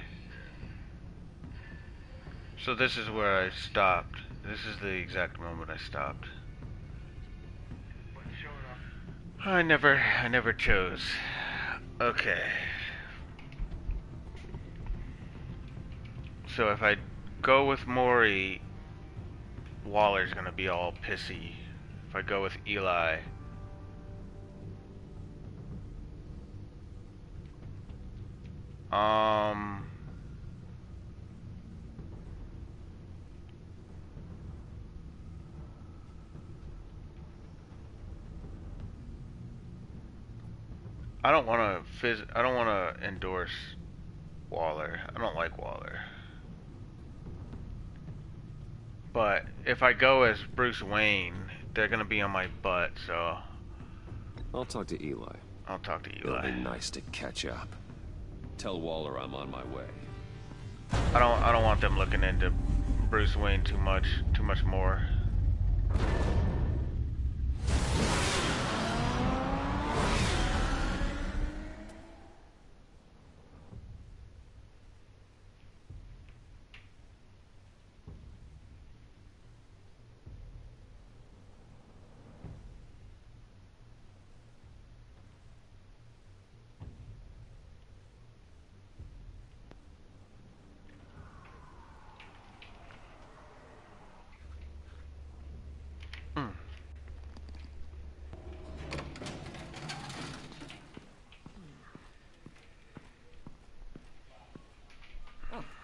So this is where I stopped. This is the exact moment I stopped. I never chose. Okay. So if I go with Mori, Waller's gonna be all pissy. If I go with Eli, I don't want to endorse Waller. I don't like Waller. But if I go as Bruce Wayne, they're gonna be on my butt. So I'll talk to Eli. I'll talk to Eli. It'll be nice to catch up. Tell Waller I'm on my way. I don't want them looking into Bruce Wayne too much more.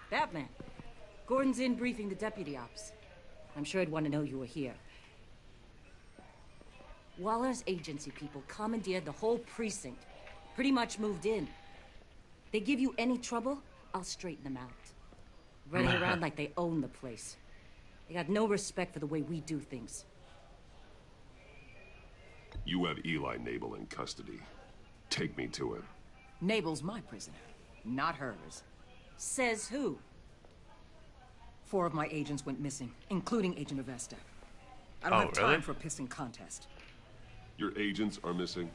Batman. Gordon's in briefing the deputy ops. I'm sure I'd want to know you were here. Waller's agency people commandeered the whole precinct. Pretty much moved in. They give you any trouble, I'll straighten them out. Running around like they own the place. They got no respect for the way we do things. You have Eli Nabel in custody. Take me to him. Nabel's my prisoner, not hers. Says who? 4 of my agents went missing, including Agent Avesta. I don't have time for a pissing contest. Your agents are missing?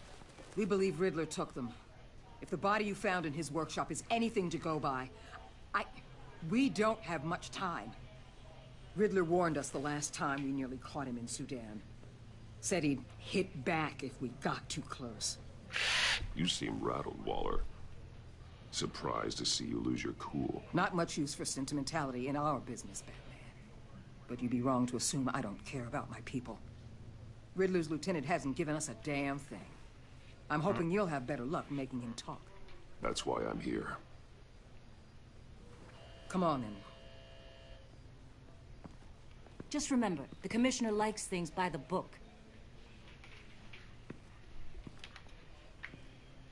We believe Riddler took them. If the body you found in his workshop is anything to go by, we don't have much time. Riddler warned us the last time we nearly caught him in Sudan. Said he'd hit back if we got too close. You seem rattled, Waller. Surprised to see you lose your cool. Not much use for sentimentality in our business, Batman. But you'd be wrong to assume I don't care about my people. Riddler's lieutenant hasn't given us a damn thing. I'm hoping you'll have better luck making him talk. That's why I'm here. Come on, then. Just remember, the Commissioner likes things by the book.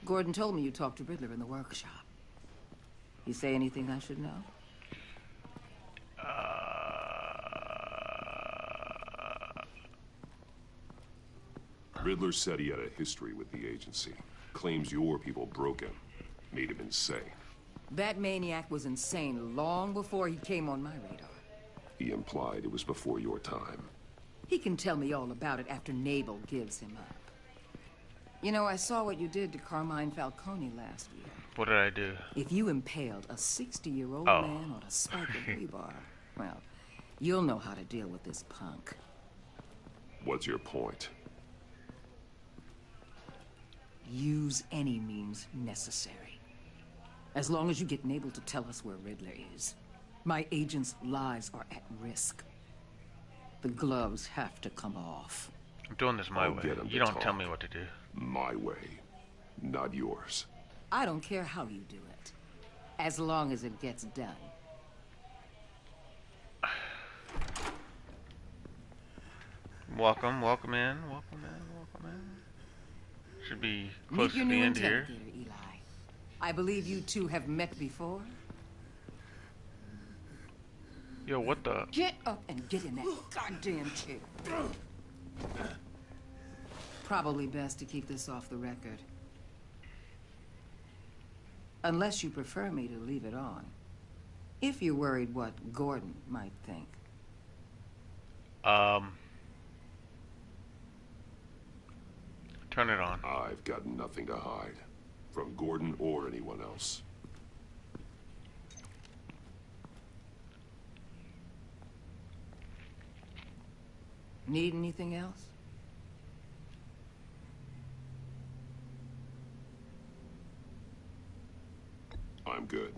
Gordon told me you talked to Riddler in the workshop. You say anything I should know? Riddler said he had a history with the agency. Claims your people broke him. Made him insane. That maniac was insane long before he came on my radar. He implied it was before your time. He can tell me all about it after Nabel gives him up. You know, I saw what you did to Carmine Falcone last year. What did I do? If you impaled a 60-year-old Oh. man on a spike of rebar, well, you'll know how to deal with this punk. What's your point? Use any means necessary. As long as you get Nabel to tell us where Riddler is. My agents' lives are at risk. The gloves have to come off. I'm doing this my I'll way. get him You to don't tell talk. me what to do. My way, not yours. I don't care how you do it, as long as it gets done. Welcome in, welcome in, welcome in. Should be close Meet your to the new end here. interrogator, Eli. I believe you two have met before. Yo, what the? Get up and get in that goddamn chair. Probably best to keep this off the record. Unless you prefer me to leave it on. If you're worried what Gordon might think. Turn it on. I've got nothing to hide. From Gordon or anyone else. Need anything else? I'm good.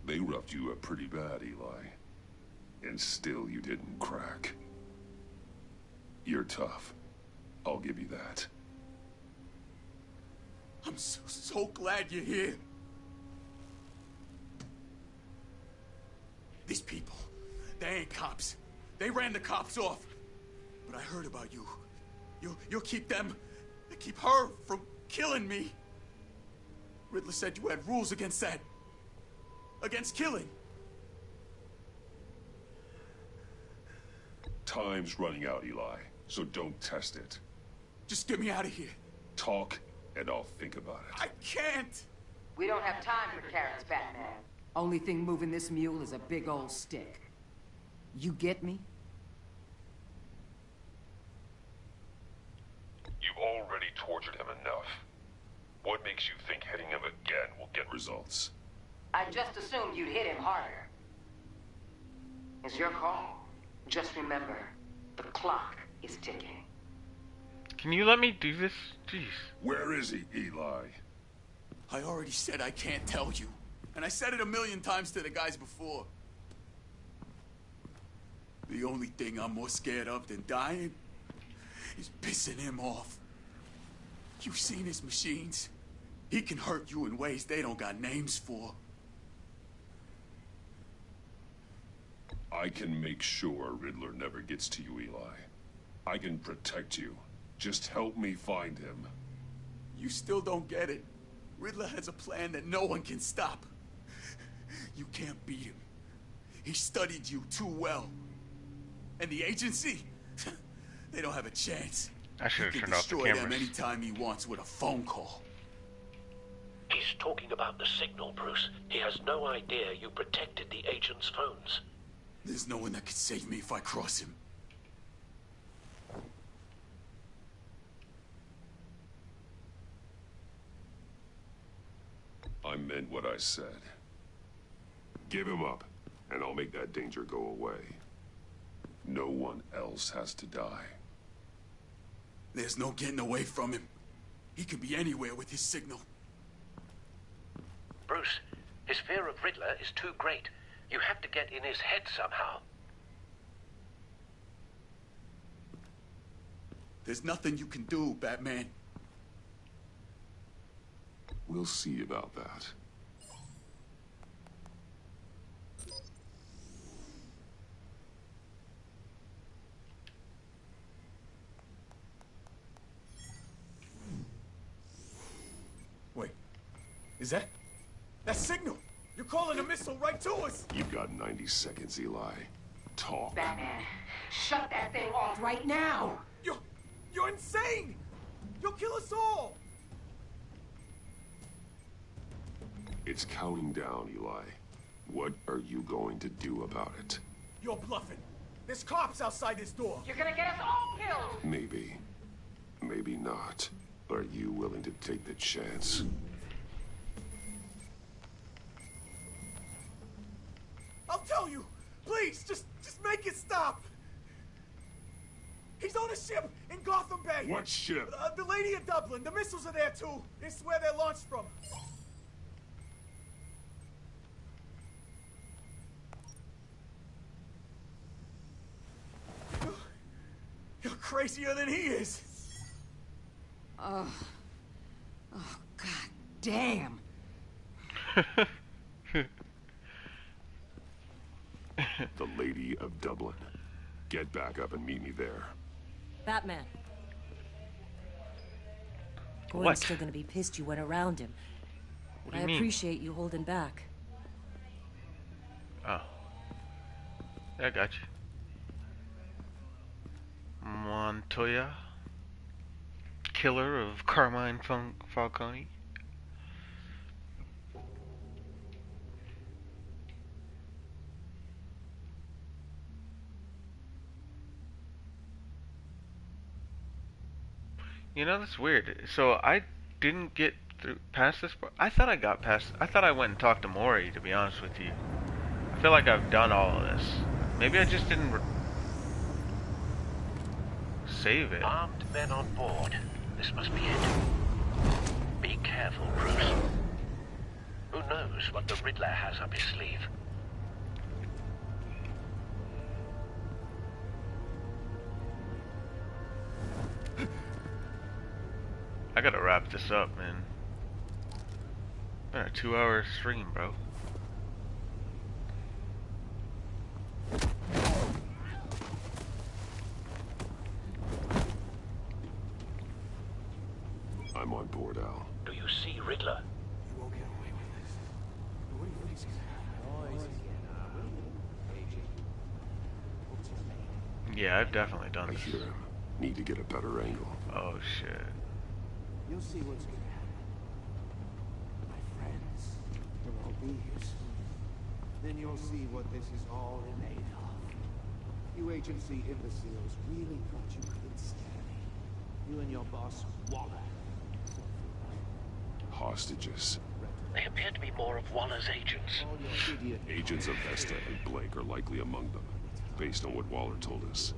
They roughed you up pretty bad, Eli. And still you didn't crack. You're tough. I'll give you that. I'm so glad you're here. These people, they ain't cops. They ran the cops off. But I heard about you. You'll keep them, keep her from killing me. Riddler said you had rules against that. Against killing. Time's running out, Eli, so don't test it. Just get me out of here. Talk, and I'll think about it. I can't! We don't have time for carrots, Batman. Only thing moving this mule is a big old stick. You get me? You've already tortured him enough. What makes you think hitting him again will get results? I just assumed you'd hit him harder. It's your call. Just remember, the clock is ticking. Can you let me do this? Jeez. Where is he, Eli? I already said I can't tell you. And I said it 1,000,000 times to the guys before. The only thing I'm more scared of than dying is pissing him off. You've seen his machines. He can hurt you in ways they don't got names for. I can make sure Riddler never gets to you, Eli. I can protect you. Just help me find him. You still don't get it. Riddler has a plan that no one can stop. You can't beat him. He studied you too well. And the agency? They don't have a chance. I should have He can turned off the destroy them cameras. anytime he wants with a phone call. He's talking about the signal, Bruce. He has no idea you protected the agent's phones. There's no one that can save me if I cross him. I meant what I said. Give him up, and I'll make that danger go away. No one else has to die. There's no getting away from him. He could be anywhere with his signal. Bruce, His fear of Riddler is too great. You have to get in his head somehow. There's nothing you can do, Batman. We'll see about that. Wait, is that signal? You're calling a missile right to us. You've got 90 seconds, Eli. Talk. Batman, shut that thing off right now! You're insane! You'll kill us all! It's counting down, Eli. What are you going to do about it? You're bluffing. There's cops outside this door. You're gonna get us all killed! Maybe. Maybe not. Are you willing to take the chance? I'll tell you! Please, just make it stop! He's on a ship in Gotham Bay! What ship? The Lady of Dublin. The missiles are there, too. It's where they're launched from. You're crazier than he is. Oh, God damn. The Lady of Dublin. Get back up and meet me there. Batman. Gordon's What? still gonna be pissed you went around him. What do I you mean? appreciate you holding back. Oh. Yeah, I got you. Montoya, killer of Carmine Falcone. You know, that's weird. So I didn't get past this part. I thought I got past. I thought I went and talked to Mori, to be honest with you. I feel like I've done all of this. Maybe I just didn't save it. Armed men on board. This must be it. Be careful, Bruce. Who knows what the Riddler has up his sleeve? I gotta wrap this up, man. Been a 2-hour stream, bro. I'm on board, Al. Do you see Riddler? You won't get away with this. What do you think? Yeah, I've definitely done I this. hear him. Need to get a better angle. Oh shit. You'll see what's gonna happen. My friends will all be here soon. Then you'll see what this is all made of. You agency imbeciles really thought you couldn't stand me. You and your boss, Waller. Hostages. They appear to be more of Waller's agents. Agents of Vesta and Blake are likely among them, based on what Waller told us.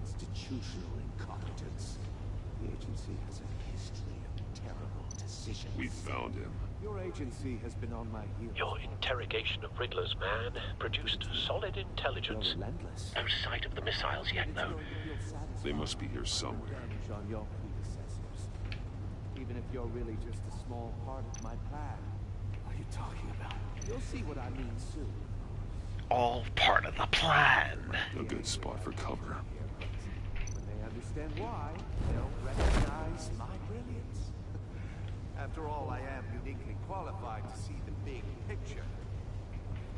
Institutional incompetence. The agency has a history of terrible decisions. We found him. Your agency has been on my heels. Your interrogation of Riddler's man produced solid intelligence. No sight of the missiles yet, though. They must be here somewhere. Revenge on your predecessors. Even if you're really just a small part of my plan. What are you talking about? You'll see what I mean soon. All part of the plan. A good spot for cover. When they understand why, they'll recognize my brilliance. After all, I am uniquely qualified to see the big picture.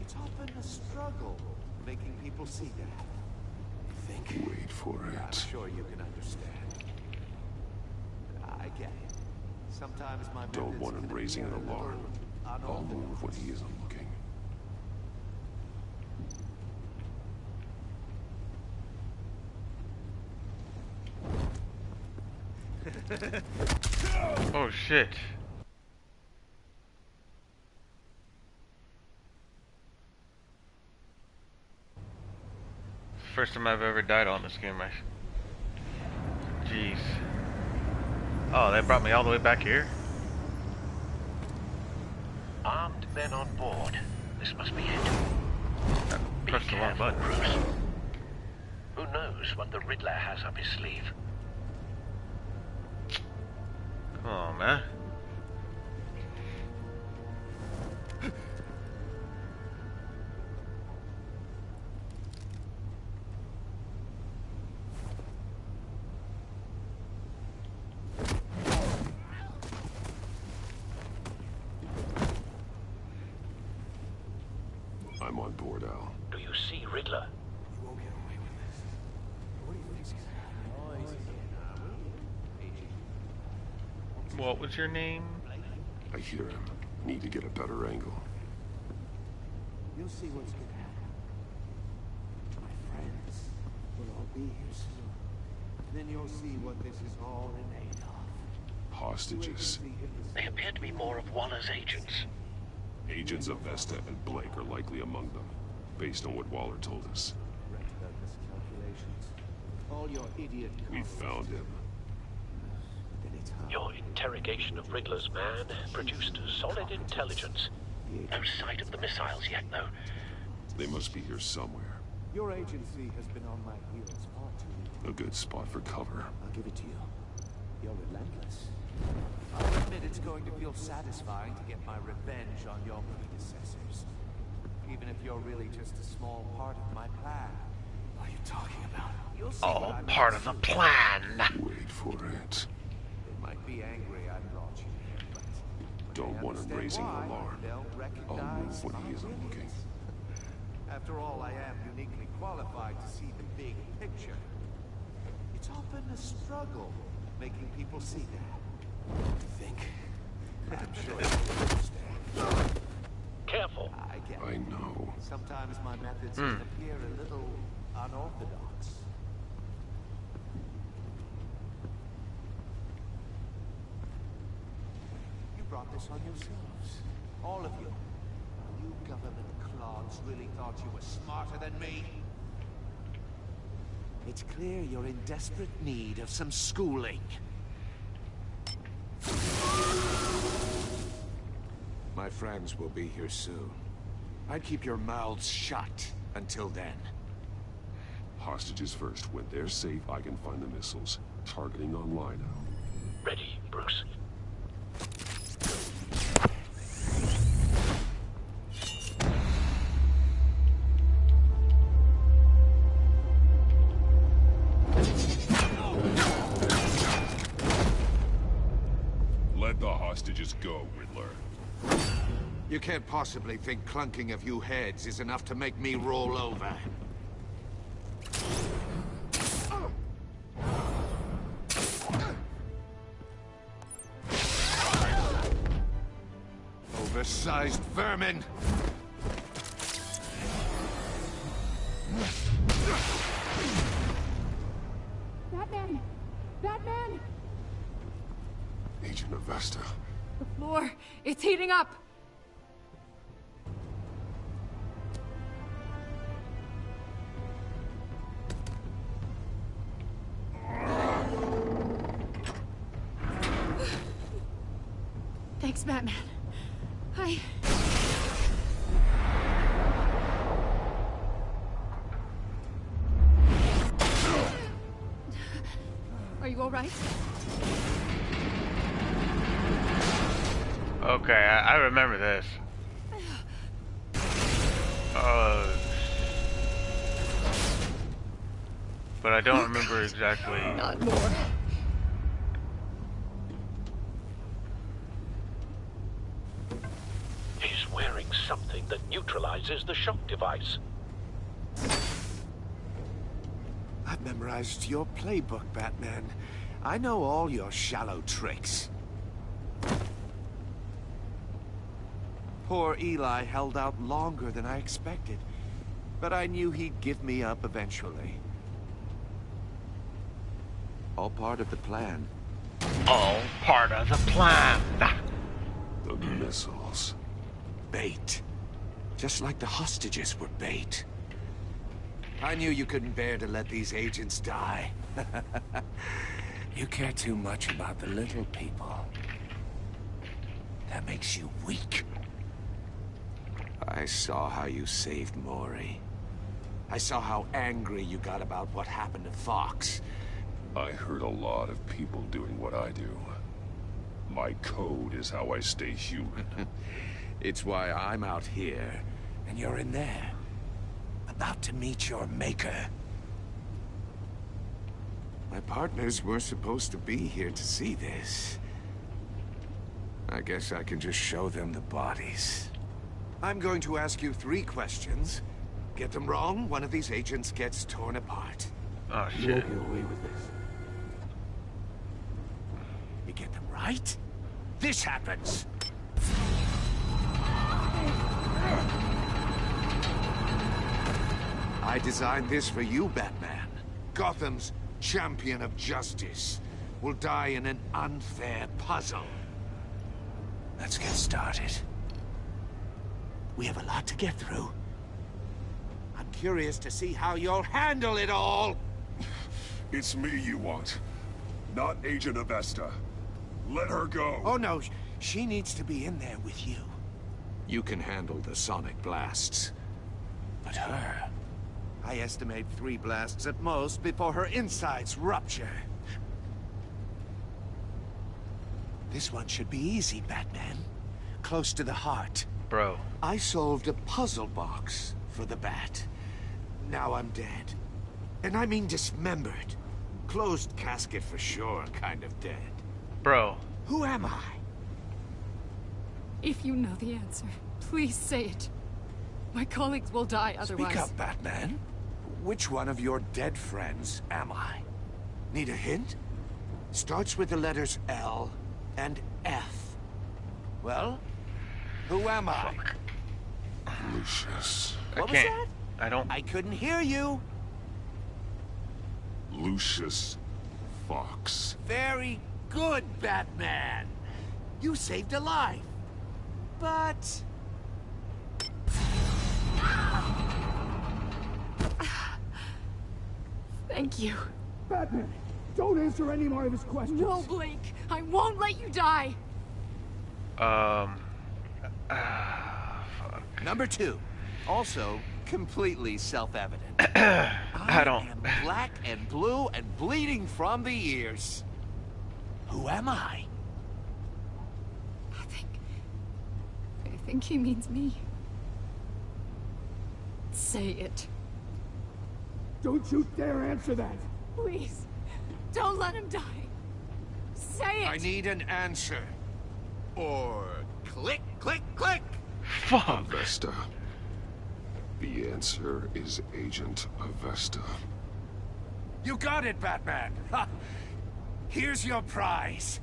It's often a struggle making people see that. Wait for I'm it. sure you can understand. I get it. Sometimes my Don't methods want him can raising an appear a alarm. little I'll move when he isn't looking. Oh shit. First time I've ever died on this game, right? Jeez. Oh, they brought me all the way back here? Armed men on board. This must be it. Be Press the wrong careful, button. Bruce. Who knows what the Riddler has up his sleeve? Come on, man. I'm on board, Al. Do you see Riddler? What was your name? I hear him. Need to get a better angle. You'll see what's gonna happen. My friends will all be here soon. Then you'll see what this is all in aid of. Hostages. They appear to be more of Waller's agents. Agents of Vesta and Blake are likely among them, based on what Waller told us. All your idiot. We found him. Your interrogation of Riddler's man produced solid intelligence. No sight of the missiles yet, though. They must be here somewhere. Your agency has been on my heels far too long. A good spot for cover. I'll give it to you. You're relentless. I'll admit it's going to feel satisfying to get my revenge on your predecessors. Even if you're really just a small part of my plan. What are you talking about? You'll see All part of the plan. Wait for it. They might be angry I brought you here, but Don't want him raising an alarm. they'll I'll recognize move when he isn't looking. After all, I am uniquely qualified to see the big picture. It's often a struggle making people see that. Think. I'm sure you understand. Careful. I get it. I know. Sometimes my methods can appear a little unorthodox. You brought this on yourselves. All of you. You government clods really thought you were smarter than me? It's clear you're in desperate need of some schooling. My friends will be here soon. I'd keep your mouths shut until then. Hostages first. When they're safe, I can find the missiles. Targeting online now. Ready, Bruce. Let the hostages go, Riddler. You can't possibly think clunking a few heads is enough to make me roll over. Oversized vermin! Batman! Batman! Agent of Vesta. The floor, it's heating up! Thanks, Batman. Are you all right? Okay, I remember this. But I don't remember exactly. Not more. He's wearing something that neutralizes the shock device. I've memorized your playbook, Batman. I know all your shallow tricks. Poor Eli held out longer than I expected, but I knew he'd give me up eventually. All part of the plan. All part of the plan. The missiles. Bait. Just like the hostages were bait. I knew you couldn't bear to let these agents die. You care too much about the little people. That makes you weak. I saw how you saved Mori. I saw how angry you got about what happened to Fox. I heard a lot of people doing what I do. My code is how I stay human. It's why I'm out here, and you're in there. About to meet your maker. My partners were supposed to be here to see this. I guess I can just show them the bodies. I'm going to ask you 3 questions. Get them wrong, one of these agents gets torn apart. Oh, You shit. won't get away with this. You get them right, this happens. I designed this for you, Batman. Gotham's champion of justice will die in an unfair puzzle. Let's get started. We have a lot to get through. I'm curious to see how you'll handle it all. It's me you want, not Agent Avesta. Let her go. Oh no, she needs to be in there with you. You can handle the sonic blasts. But her... I estimate 3 blasts at most before her insides rupture. This one should be easy, Batman. Close to the heart. Bro. I solved a puzzle box for the Bat. Now I'm dead. And I mean dismembered. Closed casket for sure, kind of dead. Bro. Who am I? If you know the answer, please say it. My colleagues will die otherwise. Speak up, Batman. Which one of your dead friends am I? Need a hint? Starts with the letters L and F. Well, who am I? Lucius. What was that? I I couldn't hear you. Lucius Fox. Very good, Batman. You saved a life. But... Thank you. Batman, don't answer any more of his questions. No, Blake. I won't let you die. Fuck. Number 2. Also, completely self-evident. I don't... am black and blue and bleeding from the ears. Who am I? I think he means me. Say it. Don't you dare answer that. Please. Don't let him die. Say it. I need an answer. Or click, click, click. Fuck. Avesta. The answer is Agent Avesta. You got it, Batman. Ha. Here's your prize.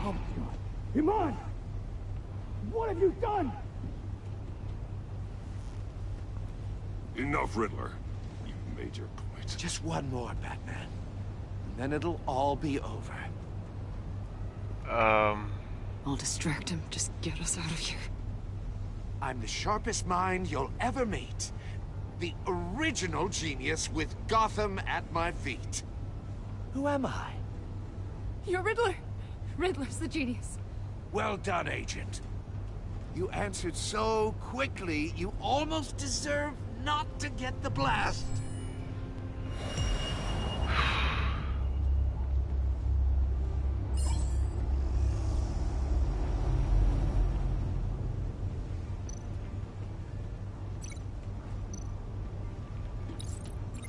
Oh my God. Iman! What have you done? Enough, Riddler. You've made your point. Just one more, Batman. And then it'll all be over. I'll distract him. Just get us out of here. I'm the sharpest mind you'll ever meet. The original genius with Gotham at my feet. Who am I? You're Riddler. Riddler's the genius. Well done, Agent. You answered so quickly, you almost deserve not to get the blast.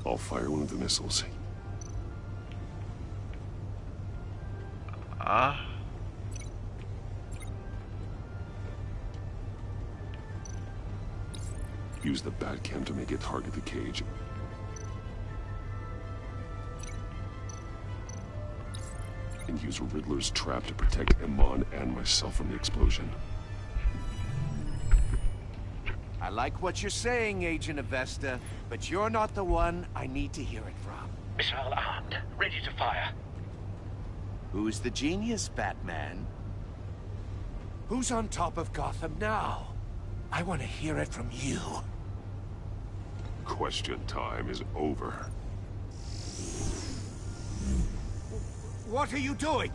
I'll fire one of the missiles. Use the Batcam to make it target the cage. And use Riddler's trap to protect Iman and myself from the explosion. I like what you're saying, Agent Avesta, but you're not the one I need to hear it from. Missile armed, ready to fire. Who's the genius, Batman? Who's on top of Gotham now? I want to hear it from you. Question time is over. What are you doing?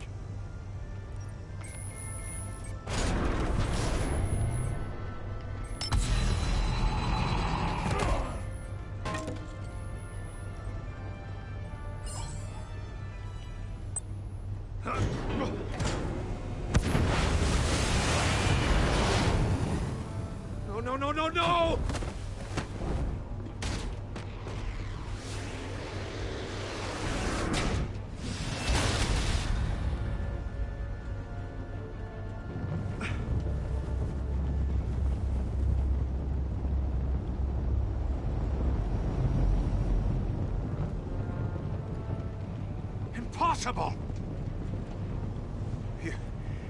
impossible!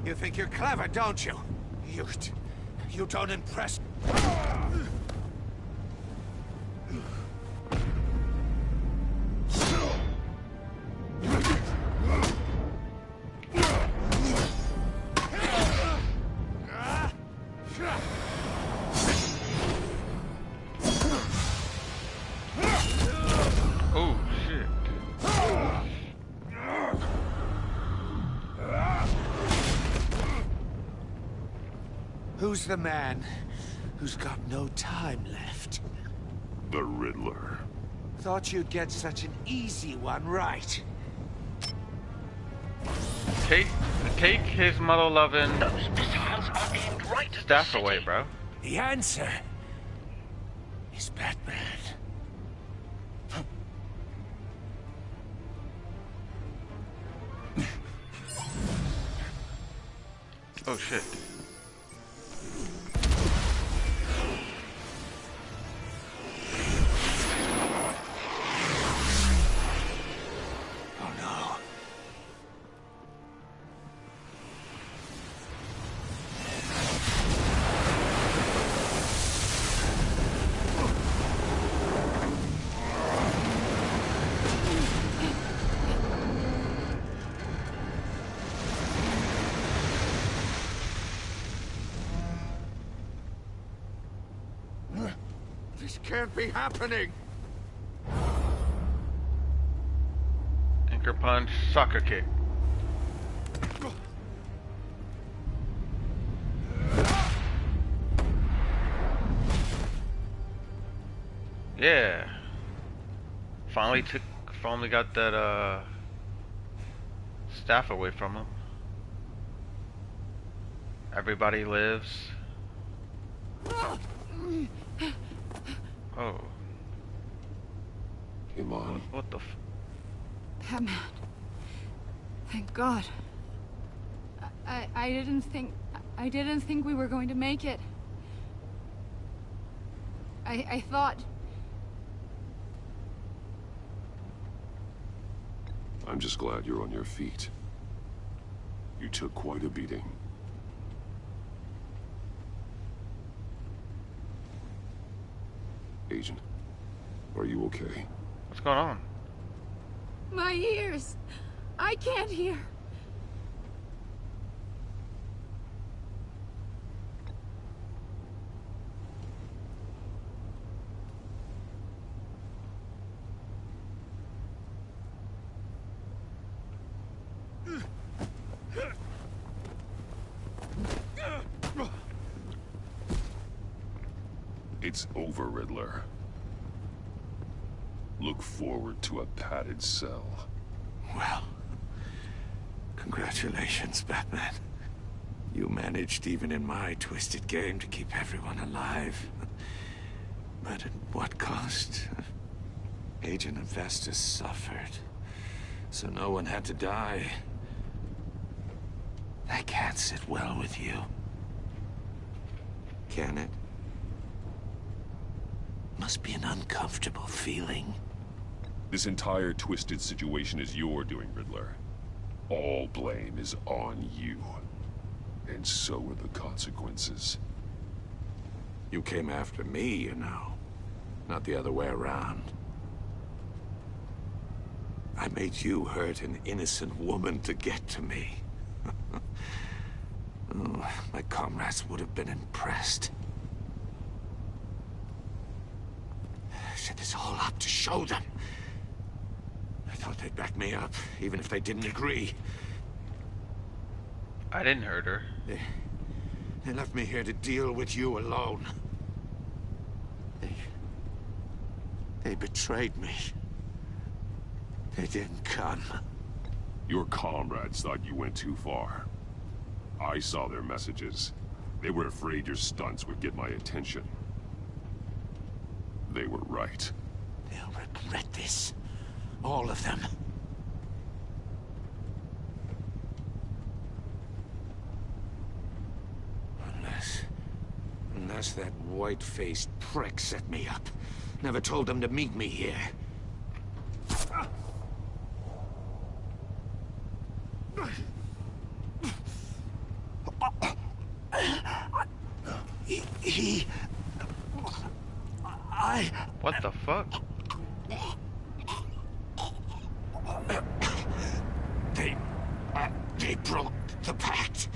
You think you're clever, don't you? You don't impress... Oh, shit. Who's the man who's got no time left? The Riddler. Thought you'd get such an easy one right. Take his mother-loving staff away, bro. The answer is Batman. Oh shit. Oh no. This can't be happening! Anchor punch, soccer kick. Yeah. Finally got that staff away from him. Everybody lives. Oh. Come on. What the Batman. Thank God. I didn't think we were going to make it. I thought... I'm just glad you're on your feet. You took quite a beating. Agent, are you okay? What's going on? My ears! I can't hear! It's over, Riddler. Look forward to a padded cell. Well, congratulations, Batman. You managed, even in my twisted game, to keep everyone alive. But at what cost? Agent Investus suffered, so no one had to die. That can't sit well with you. Can it? Must be an uncomfortable feeling. This entire twisted situation is your doing, Riddler. All blame is on you. And so are the consequences. You came after me, you know. Not the other way around. I made you hurt an innocent woman to get to me. Oh, my comrades would have been impressed. I set this all up to show them. I thought they'd back me up, even if they didn't agree. I didn't hurt her. They left me here to deal with you alone. They betrayed me. They didn't come. Your comrades thought you went too far. I saw their messages. They were afraid your stunts would get my attention. They were right. They'll regret this. All of them. Unless that white-faced prick set me up. Never told them to meet me here. What the fuck? They broke the pact.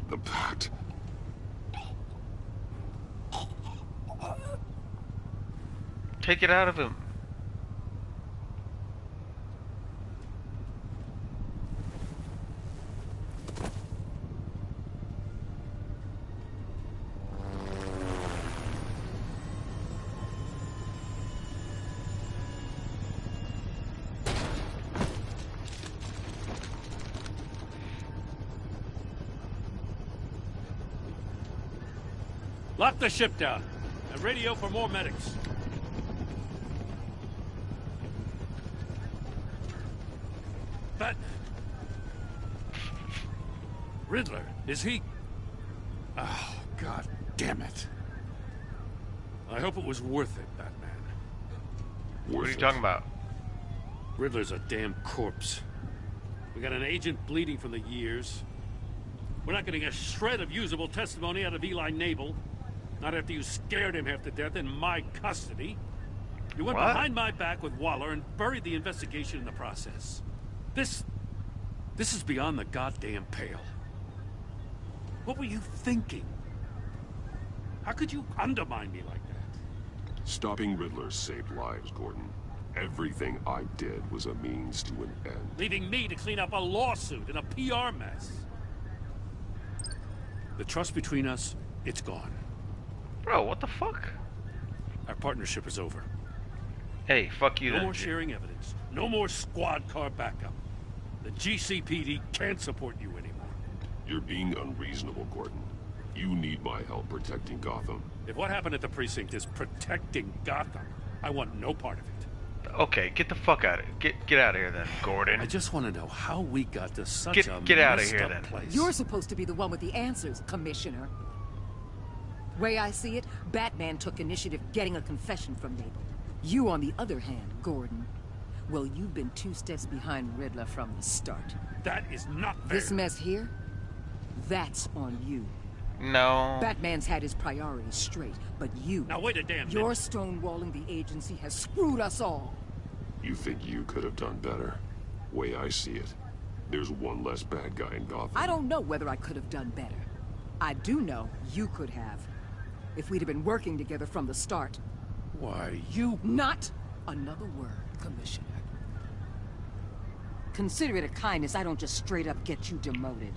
The pact? Take it out of him. Lock the ship down and radio for more medics. That... Riddler, is he... Oh, God damn it. I hope it was worth it, Batman. What are you talking about? Riddler's a damn corpse. We got an agent bleeding from the years. We're not getting a shred of usable testimony out of Eli Nabel. Not after you scared him half to death in my custody. You went behind my back with Waller and buried the investigation in the process. This is beyond the goddamn pale. What were you thinking? How could you undermine me like that? Stopping Riddler saved lives, Gordon. Everything I did was a means to an end. Leaving me to clean up a lawsuit and a PR mess. The trust between us, it's gone. Bro, what the fuck? Our partnership is over. Hey, fuck you No then. more sharing evidence. No more squad car backup. The GCPD can't support you anymore. You're being unreasonable, Gordon. You need my help protecting Gotham. If what happened at the precinct is protecting Gotham, I want no part of it. Okay, get the fuck out of it. Get out of here then, Gordon. I just want to know how we got to such a get out of messed here up then. place. You're supposed to be the one with the answers, Commissioner. Way I see it, Batman took initiative getting a confession from Nabel. You, on the other hand, Gordon, well, you've been 2 steps behind Riddler from the start. That is not fair. This mess here, that's on you. No. Batman's had his priorities straight, but you... Now wait a damn minute. Your stonewalling the agency has screwed us all. You think you could have done better? Way I see it, there's one less bad guy in Gotham. I don't know whether I could have done better. I do know you could have. If we'd have been working together from the start. Why, you... Not another word, Commissioner. Consider it a kindness I don't just straight up get you demoted.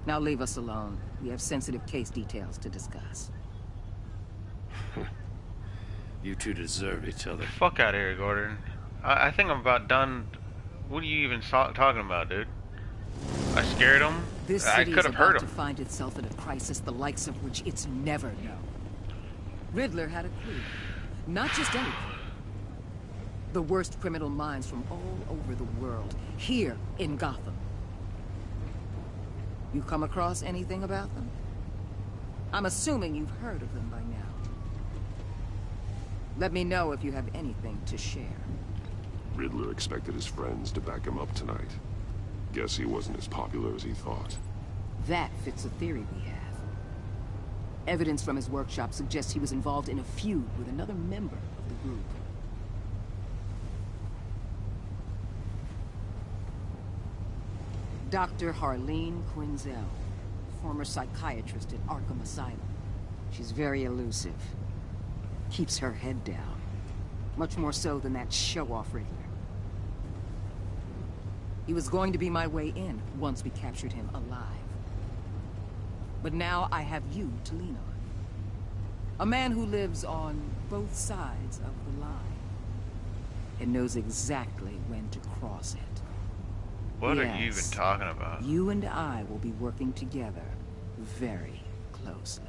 Now leave us alone. We have sensitive case details to discuss. You two deserve each other. Fuck out of here, Gordon. I think I'm about done. What are you even talking about, dude? I scared him? This I city could is have hurt about him. to find itself in a crisis the likes of which it's never known. Riddler had a clue. Not just any clue. The worst criminal minds from all over the world, here in Gotham. You come across anything about them? I'm assuming you've heard of them by now. Let me know if you have anything to share. Riddler expected his friends to back him up tonight. Guess he wasn't as popular as he thought. That fits a theory we have. Evidence from his workshop suggests he was involved in a feud with another member of the group. Dr. Harleen Quinzel, former psychiatrist at Arkham Asylum. She's very elusive. Keeps her head down. Much more so than that show-off Riddler. He was going to be my way in once we captured him alive. But now I have you to lean on. A man who lives on both sides of the line. And knows exactly when to cross it. What are you even talking about? You and I will be working together very closely.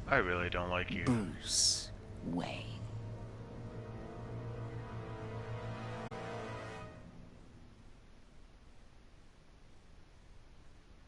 I really don't like you. Bruce